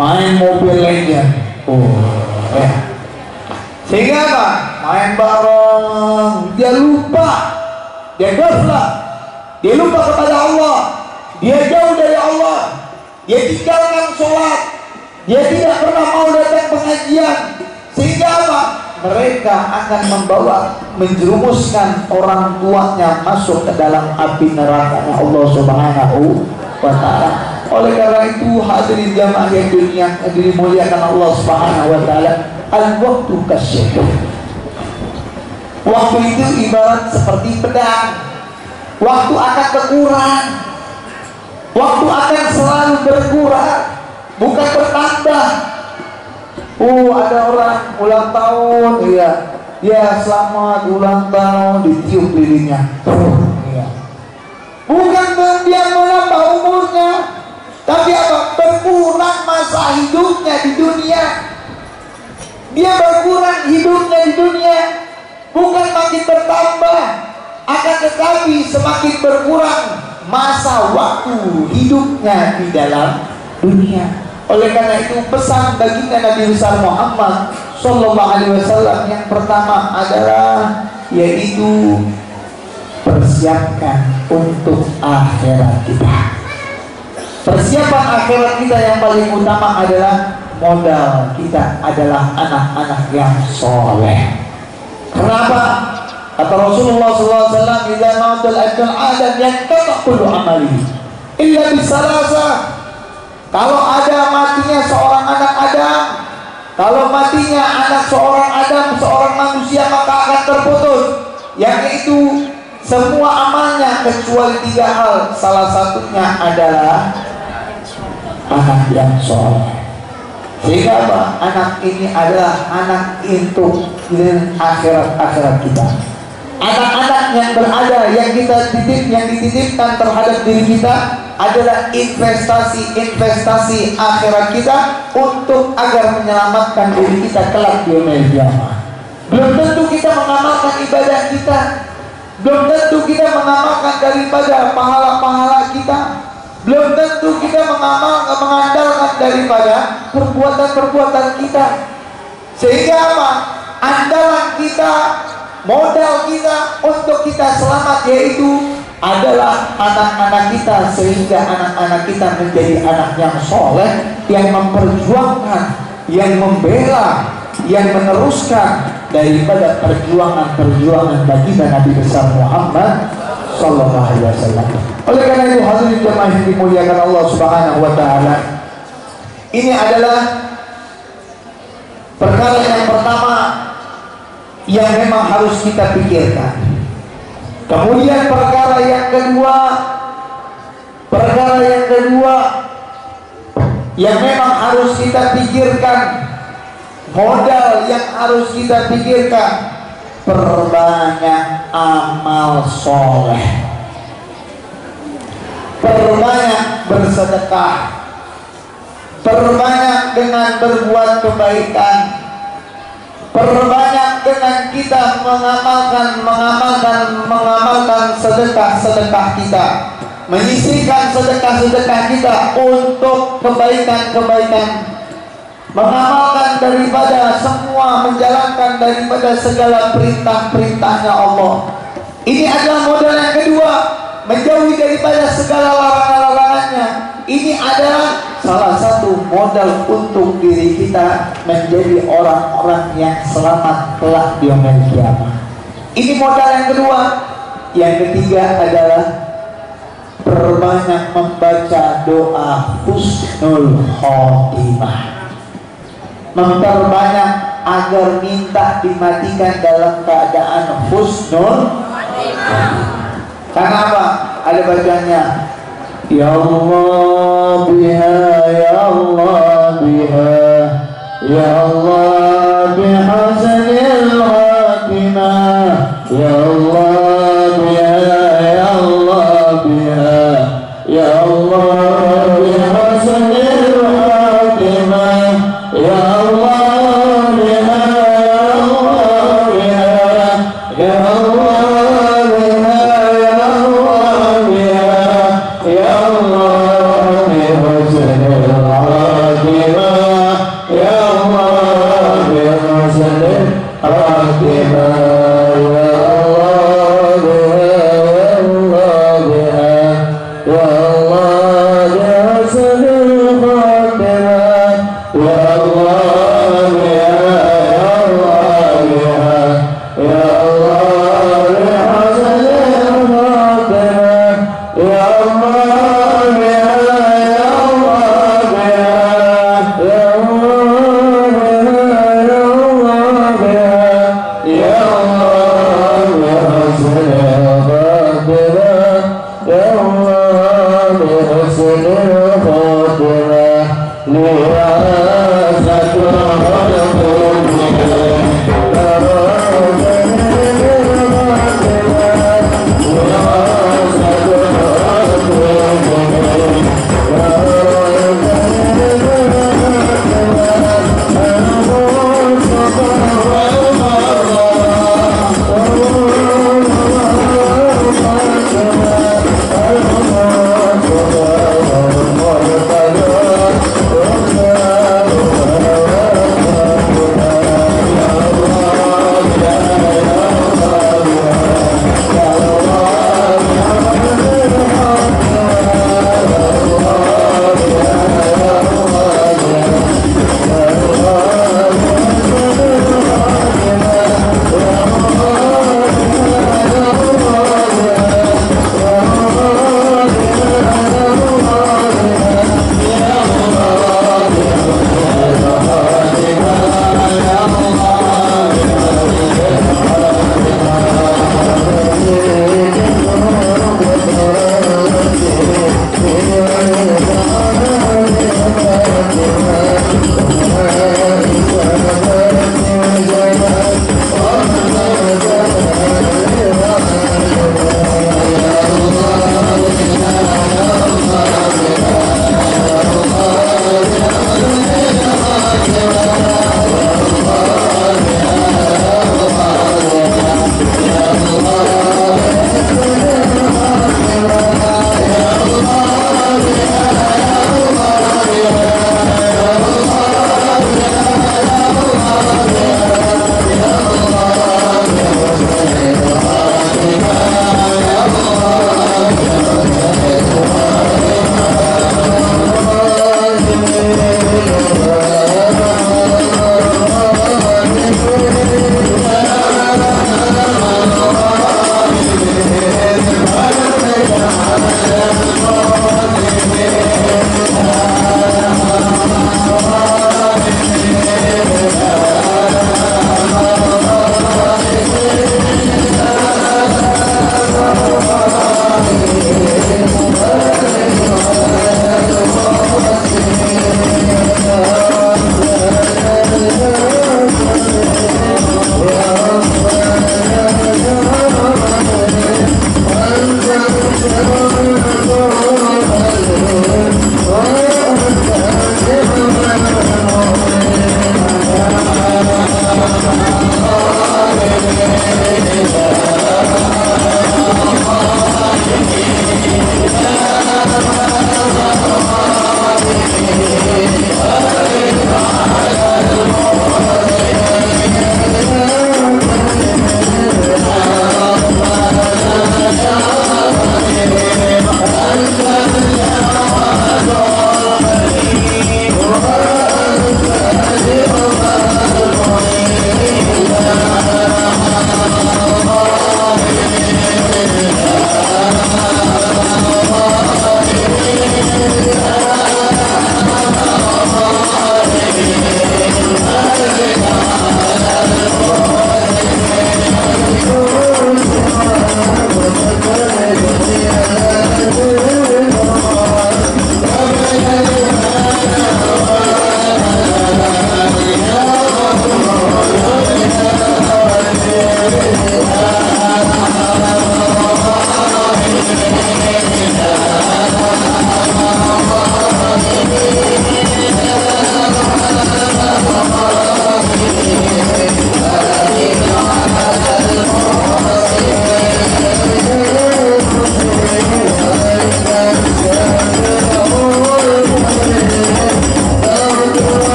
main Mobile Legends. Sehingga apa? Main bareng, dia lupa, dia gaflah, dia lupa kepada Allah, dia jauh dari Allah, dia tinggalkan sholat, dia tidak pernah mau datang pengajian. Sehingga apa? Mereka akan menjerumuskan orang tuanya masuk ke dalam api neraka Allah Subhanahu wa Ta'ala. Oleh karena itu hadirin jamaah yang dimuliakan Allah Subhanahu wa Ta'ala, al-waktu kasyaitan. Waktu itu ibarat seperti pedang. Waktu akan berkurang. Waktu akan selalu berkurang, bukan bertambah. Ada orang ulang tahun, ya selamat ulang tahun, ditiup lilinnya. Bukan dia menambah umurnya, tapi apa? Berkurang masa hidupnya di dunia. Dia berkurang hidupnya di dunia, bukan makin bertambah. Akan tetapi semakin berkurang masa waktu hidupnya di dalam dunia. Oleh karena itu pesan baginda Nabi besar Muhammad Sallallahu Alaihi Wasallam yang pertama adalah yaitu persiapkan untuk akhirat kita. Persiapan akhirat kita yang paling utama adalah modal kita adalah anak-anak yang soleh. Kenapa? Kata Rasulullah SAW, "Idza mautul abdul adam yanqata kullu amali illa bisalasa." Kalau ada matinya seorang anak Adam, kalau matinya anak seorang Adam, seorang manusia, maka akan terputus, yaitu semua amalnya kecuali 3 hal. Salah satunya adalah anak yang soleh. Sehingga apa? Anak ini adalah anak untuk akhirat kita. Anak-anak yang berada, yang kita titip, yang dititipkan terhadap diri kita adalah investasi akhirat kita untuk agar menyelamatkan diri kita kelak di yaumil qiyamah. Belum tentu kita mengamalkan ibadah kita, belum tentu kita mengamalkan daripada pahala-pahala kita, belum tentu kita mengandalkan daripada perbuatan-perbuatan kita. Sehingga apa? Andalan kita, modal kita untuk kita selamat yaitu adalah anak-anak kita, sehingga anak-anak kita menjadi anak yang soleh, yang memperjuangkan, yang membela, yang meneruskan daripada perjuangan baginda Nabi besar Muhammad Sallallahu Alaihi Wasallam. Oleh karena itu hadirin jemaah yang dimuliakan Allah Subhanahu Wa Taala, ini adalah perkara yang pertama yang memang harus kita pikirkan. Kemudian perkara yang kedua yang memang harus kita pikirkan, modal yang harus kita pikirkan, perbanyak amal soleh, perbanyak bersedekah, perbanyak dengan berbuat kebaikan, perbanyak dengan kita mengamalkan sedekah kita, menyisihkan sedekah kita untuk kebaikan, mengamalkan daripada semua, menjalankan daripada segala perintah-perintahnya Allah. Ini adalah modal yang kedua, menjauhi daripada segala larangan-larangannya. Ini adalah salah satu modal untuk diri kita menjadi orang-orang yang selamat kelak di yaumil qiyamah. Ini modal yang kedua. Yang ketiga adalah perbanyak membaca doa husnul khotimah, memperbanyak agar minta dimatikan dalam keadaan husnul khotimah. Karena apa? Ada bacanya, ya Allah biha, ya Allah biha, ya Allah bihasanil khatimah, ya Allah biha, ya Allah biha, ya Allah bihasanil khatimah, ya Allah biha, ya Allah biha, ya Allah biha, ya Allah bihasanil khatimah, ya Allah bihasanil khatimah, ya Allah biha, ya Allah bihasanil khatimah, ya Allah biha, ya Allah bihasanil khatimah, ya Allah biha, ya Allah biha, ya Allah biha, ya Allah bihasanil khatimah, ya Allah bihasanil khatimah, liyasatul khatimah.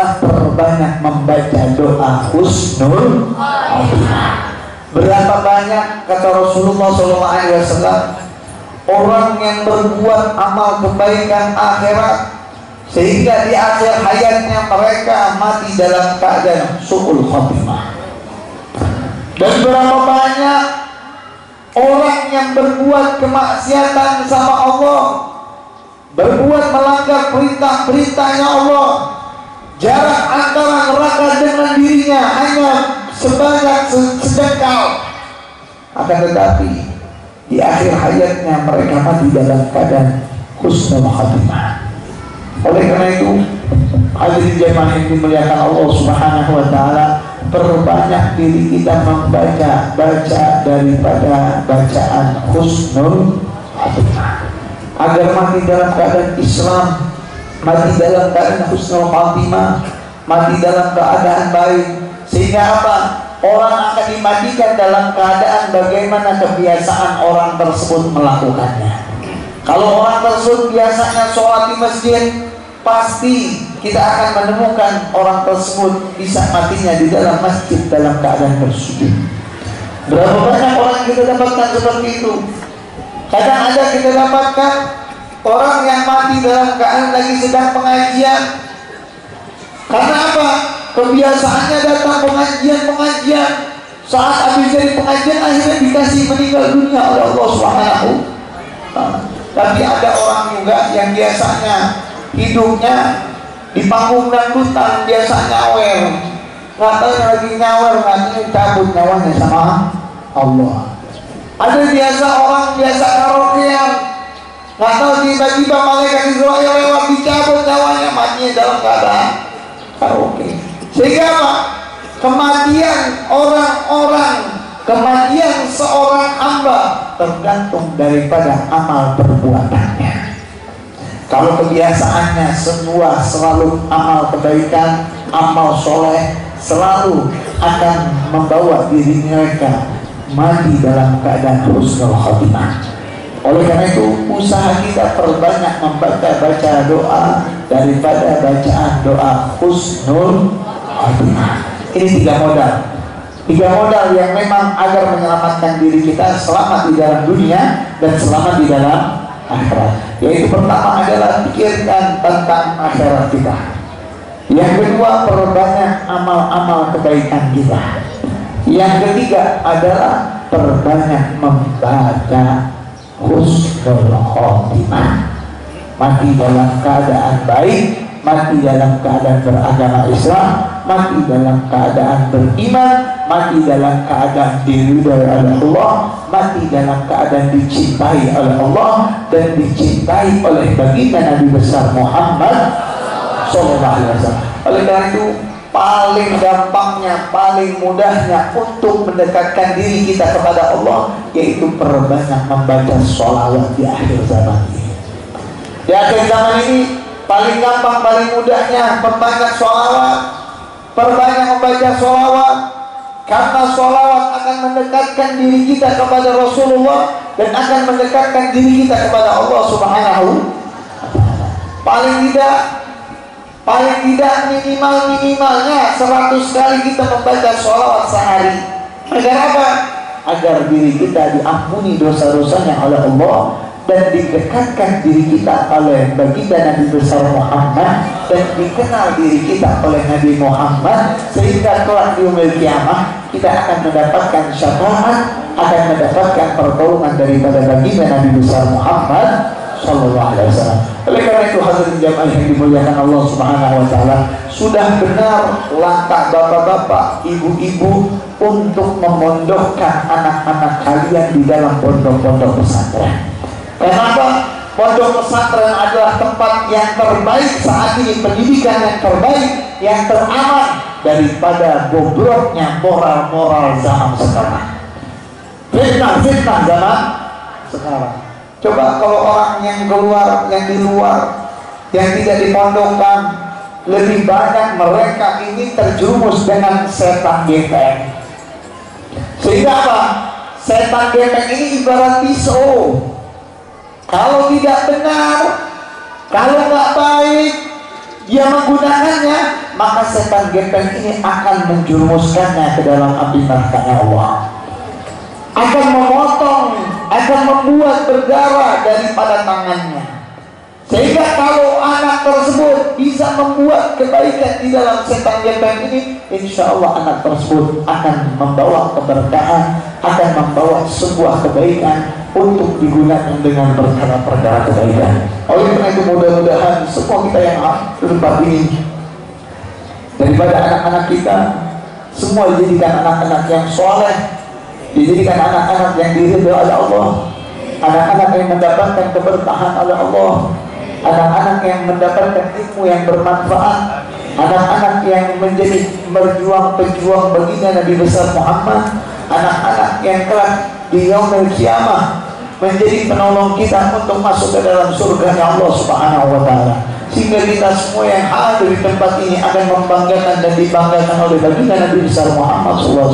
adalah perbanyak membaca doa husnul khotimah. Berapa banyak kata Rasulullah SAW orang yang berbuat amal kebaikan akhirat sehingga di akhir hayatnya mereka mati dalam keadaan su'ul khotimah. Dan berapa banyak orang yang berbuat kemaksiatan sama Allah, berbuat melanggar perintah-perintahnya Allah, jarak antara neraka dengan dirinya hanya sebanyak sedekal, akan tetapi di akhir hayatnya mereka mati dalam keadaan husnul khotimah. Oleh karena itu, hadirin jemaah yang dimuliakan Allah Subhanahu wa taala, perbanyak diri kita membaca daripada bacaan husnul khotimah agar mati dalam keadaan Islam, mati dalam keadaan husnul khotimah, mati dalam keadaan baik. Sehingga apa? Orang akan dimatikan dalam keadaan bagaimana kebiasaan orang tersebut melakukannya. Kalau orang tersebut biasanya sholat di masjid, pasti kita akan menemukan orang tersebut bisa matinya di dalam masjid dalam keadaan bersujud. Berapa banyak orang kita dapatkan seperti itu? Kadang ada kita dapatkan orang yang mati dalam keadaan lagi sedang pengajian. Karena apa? Kebiasaannya datang pengajian. Saat habis dari pengajian akhirnya dikasih meninggal dunia oleh Allah Subhanahu. Tapi ada orang juga yang biasanya hidupnya di panggung dangdutan, biasa nyawer, nggak tahu lagi nyawer, nggak cabut nyawanya sama Allah. Ada orang biasa karaokean, nggak tahu tiba-tiba malaikat Israel lewat dicabut nyawanya, matinya dalam keadaan karaoke. Sehingga apa? Kematian kematian seorang hamba tergantung daripada amal perbuatannya. Kalau kebiasaannya semua selalu amal kebaikan, amal soleh, selalu akan membawa diri mereka mati dalam keadaan husnul khotimah. Oleh karena itu, usaha kita perbanyak membaca doa daripada bacaan doa husnul khotimah. Ini 3 modal. 3 modal yang memang agar menyelamatkan diri kita selamat di dalam dunia dan selamat di dalam akhirat. Yaitu pertama adalah pikirkan tentang akhirat kita. Yang kedua, perbanyak amal-amal kebaikan kita. Yang ketiga adalah perbanyak membaca husnul khotimah. Mati dalam keadaan baik, mati dalam keadaan beragama Islam, mati dalam keadaan beriman, mati dalam keadaan diridhai oleh Allah, mati dalam keadaan dicintai oleh Allah dan dicintai oleh baginda Nabi besar Muhammad SAW. Oleh karena itu, paling gampangnya, paling mudahnya untuk mendekatkan diri kita kepada Allah yaitu perbanyak membaca sholawat di akhir zaman ini. Di akhir zaman ini paling gampang, paling mudahnya perbanyak sholawat, perbanyak membaca sholawat, karena sholawat akan mendekatkan diri kita kepada Rasulullah dan akan mendekatkan diri kita kepada Allah Subhanahu. Paling tidak minimalnya 100 kali kita membaca sholawat sehari. Agar apa? Agar diri kita diampuni dosa-dosanya oleh Allah dan didekatkan diri kita oleh baginda Nabi besar Muhammad dan dikenal diri kita oleh Nabi Muhammad sehingga kelak di yaumil kiamah kita akan mendapatkan syafaat, akan mendapatkan pertolongan daripada baginda Nabi besar Muhammad sallallahu alaihi wasallam. Oleh karena itu, hadirin jamaah yang dimuliakan Allah Subhanahu wa taala, sudah benar langkah bapak-bapak, ibu-ibu untuk memondokkan anak-anak kalian di dalam pondok-pondok pesantren. Kenapa? Pondok pesantren adalah tempat yang terbaik saat ini, pendidikan yang terbaik, yang teraman daripada bobroknya moral-moral zaman sekarang. Fitnah zaman sekarang. Coba kalau orang yang keluar, yang di luar, yang tidak dipondokkan, lebih banyak mereka ini terjerumus dengan setan gepeng. Sehingga apa? Setan gepeng ini ibarat pisau. Kalau tidak benar, kalau nggak baik, dia menggunakannya, maka setan gepeng ini akan menjurumuskannya ke dalam api neraka Allah, akan memotong, akan membuat berdarah daripada tangannya. Sehingga kalau anak tersebut bisa membuat kebaikan di dalam setan gepeng ini, insya Allah anak tersebut akan membawa keberkahan, akan membawa sebuah kebaikan untuk digunakan dengan perkara-perkara kebaikan. Oleh karena itu mudah-mudahan semua kita yang tempat ini, daripada anak-anak kita semua dijadikan anak-anak yang soleh, dijadikan anak-anak yang diridhoi oleh Allah, anak-anak yang mendapatkan keberkahan oleh Allah, anak-anak yang mendapatkan ilmu yang bermanfaat, anak-anak yang menjadi berjuang-pejuang baginda Nabi besar Muhammad, anak-anak yang kelak di yaumil kiamah menjadi penolong kita untuk masuk ke dalam surga Allah Subhanahu wa taala. Sehingga kita semua yang hadir di tempat ini akan membanggakan dan dibanggakan oleh baginda Nabi besar Muhammad SAW.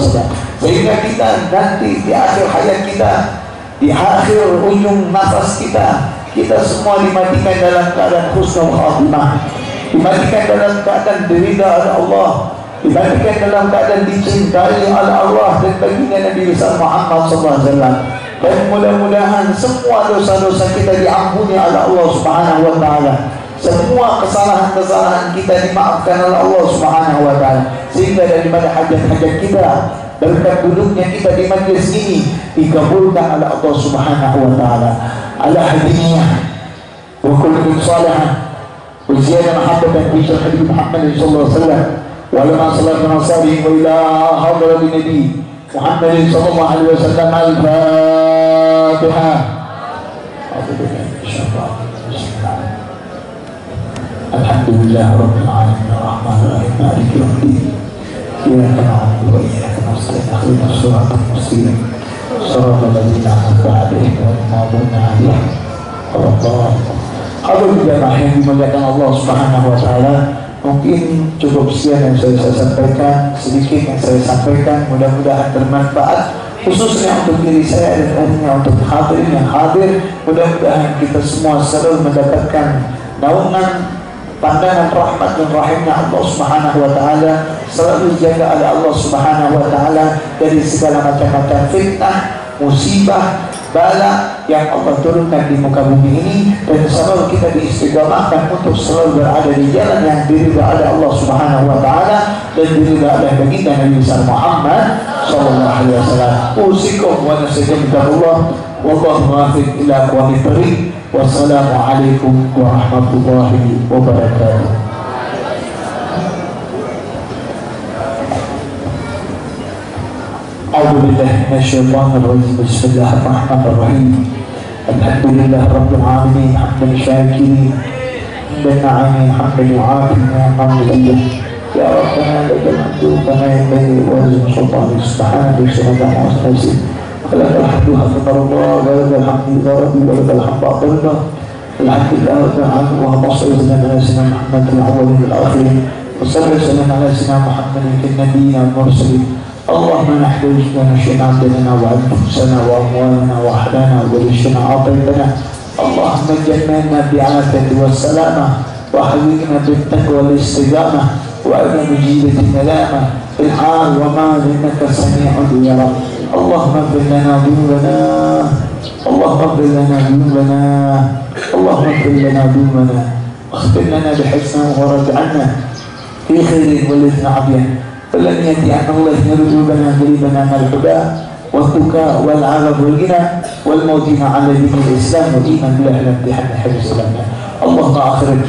Sehingga kita nanti di akhir hayat kita, di akhir ujung nafas kita, kita semua dimatikan dalam keadaan husnul khatimah, dimatikan dalam keadaan diridha oleh Allah, dimatikan dalam keadaan dicintai oleh Allah dan baginda Nabi besar Muhammad SAW. Dan mudah-mudahan semua dosa-dosa kita diampuni oleh Allah Subhanahu wa taala. Semua kesalahan-kesalahan kita dimaafkan oleh Allah Subhanahu wa taala. Sehingga daripada hajat-hajat kita, berkat duduknya kita di majlis ini dikabulkan oleh Allah Subhanahu wa taala. Ala hadiniyah wa kullu salihah wa ziyada mahabbatan fi syar'i Muhammad sallallahu alaihi wasallam wa lama sallallahu alaihi wasallam wa ila hadratin nabi Muhammad sallallahu alaihi wasallam al-Fatihah. Alhamdulillah rabbil alamin arrahmanir rahim maliki yaumiddin iyyaka na'budu wa iyyaka nasta'in ihdinas siratal mustaqim siratal ladzina an'amta 'alaihim ghairil maghdubi 'alaihim waladdallin. Hadirin jamaah yang dimuliakan Allah Subhanahu wa taala, mungkin cukup sekian yang saya sampaikan, sedikit yang saya sampaikan, mudah-mudahan bermanfaat khususnya untuk diri saya dan umumnya untuk hadirin yang hadir. Mudah-mudahan kita semua selalu mendapatkan naungan pandangan rahmat dan rahimnya Allah Subhanahu wa taala, selalu dijaga oleh Allah Subhanahu wa taala dari segala macam-macam fitnah, musibah, bala yang Allah turunkan di muka bumi ini, dan selalu kita diistiqamahkan untuk selalu berada di jalan yang diridhai oleh Allah Subhanahu wa taala dan diridhai oleh baginda Nabi besar Muhammad sallallahu alaihi wasallam. Usikum wa nasikum billah wallahu muwaffiq ila aqwamit thariq. Wassalamualaikum warahmatullahi wabarakatuh. A'udzu billahi minasyaitonir rajim. Bismillahirrahmanirrahim. Alhamdulillah rabbil alamin hamdan syakirin dan na'amin hamdan yu'afin ni'amahu ya rabbana lakal hamdu kama yanbaghi wa azim sultanik subhanahu wa ta'ala. لك الحمد حمد الله ولك الحمد يا ربي ولك الحمد أطلنا. الحمد لله رب العالمين اللهم صل وسلم على سيدنا محمد الأولين والآخرين وصل وسلم على سيدنا محمد النبيين المرسلين. اللهم نحتاج ونشئنا عبدنا وأنفسنا وأموالنا وأحلامنا ورزقنا عطيتنا. اللهم جمعنا بالعافية والسلامة وحببنا بالتقوى والاستقامة وأنا مجيبة الملامة في الحال وما إنك سميع يا رب. اللهم اغفر لنا ذنوبنا، اللهم اغفر لنا ذنوبنا، اللهم اغفر لنا ذنوبنا واغفر لنا بحسنى ورد عنا في خير ولدنا عافية. فلن يأتي عن الله ذنوبنا قريبنا من الهدى والبكاء والعذاب والغنى والموت على دين الإسلام ودينا بالله الامتحان حفظ سلامنا. اللهم أخرج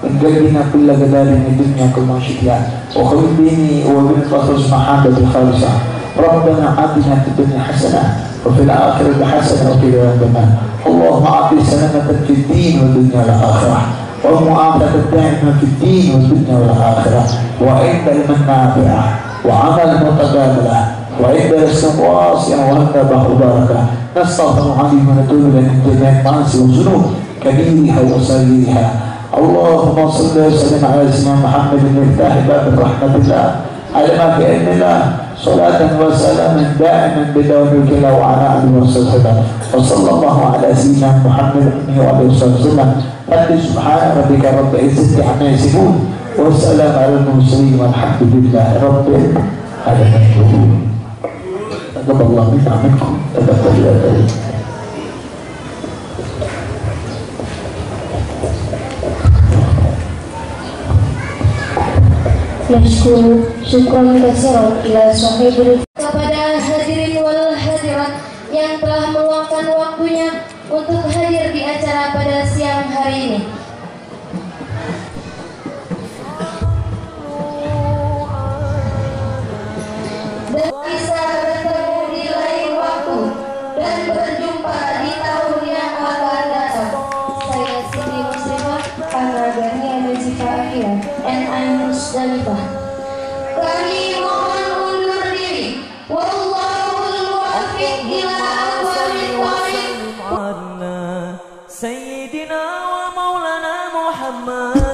من قلبنا كل جدال من الدنيا كما شئنا وخذ بيني وبين فخر محمد الخالصة. ربنا آتنا في الدنيا حسنة وفي الآخرة حسنة وقنا عذاب النار. اللهم أعطي سلامة في الدين والدنيا والآخرة والمعافاة الدائمة في الدين والدنيا والآخرة وعند علما نافعا وعمل متقابلا وعند رزق واسع وهبة مباركة. نستغفر عليك ونتوب إليك من جميع المعاصي والذنوب كبيرها وصغيرها. اللهم صل وسلم على سيدنا محمد المفتاح باب رحمة الله على ما في علم الله صلاة وسلاما دائما بدوامك الله وعلى آله وصحبه وصلى الله على سيدنا محمد وعلى آله وصحبه وسلم. سبحان ربك رب العزة عما يصفون Wassalamu ala al-mursalin walhamdulillahi rabbil alamin. Taqabbalallahu minna wa minkum. Taqabbalallahu. Nashkuru syukran katsiran ila sahibul. Kepada hadirin wal hadirat yang telah meluangkan waktunya untuk hadir di acara pada siang hari ini. Dan bisa bertemu di lain waktu dan berjumpa di tahun yang akan datang. Saya Siti Muslimah, Ana Gania Nazifa Akhirah. and I'm Musdalifah. Kami mohon undur diri. Wallahul muwaffiq ila aqwamit thoriq. سيدنا ومولانا محمد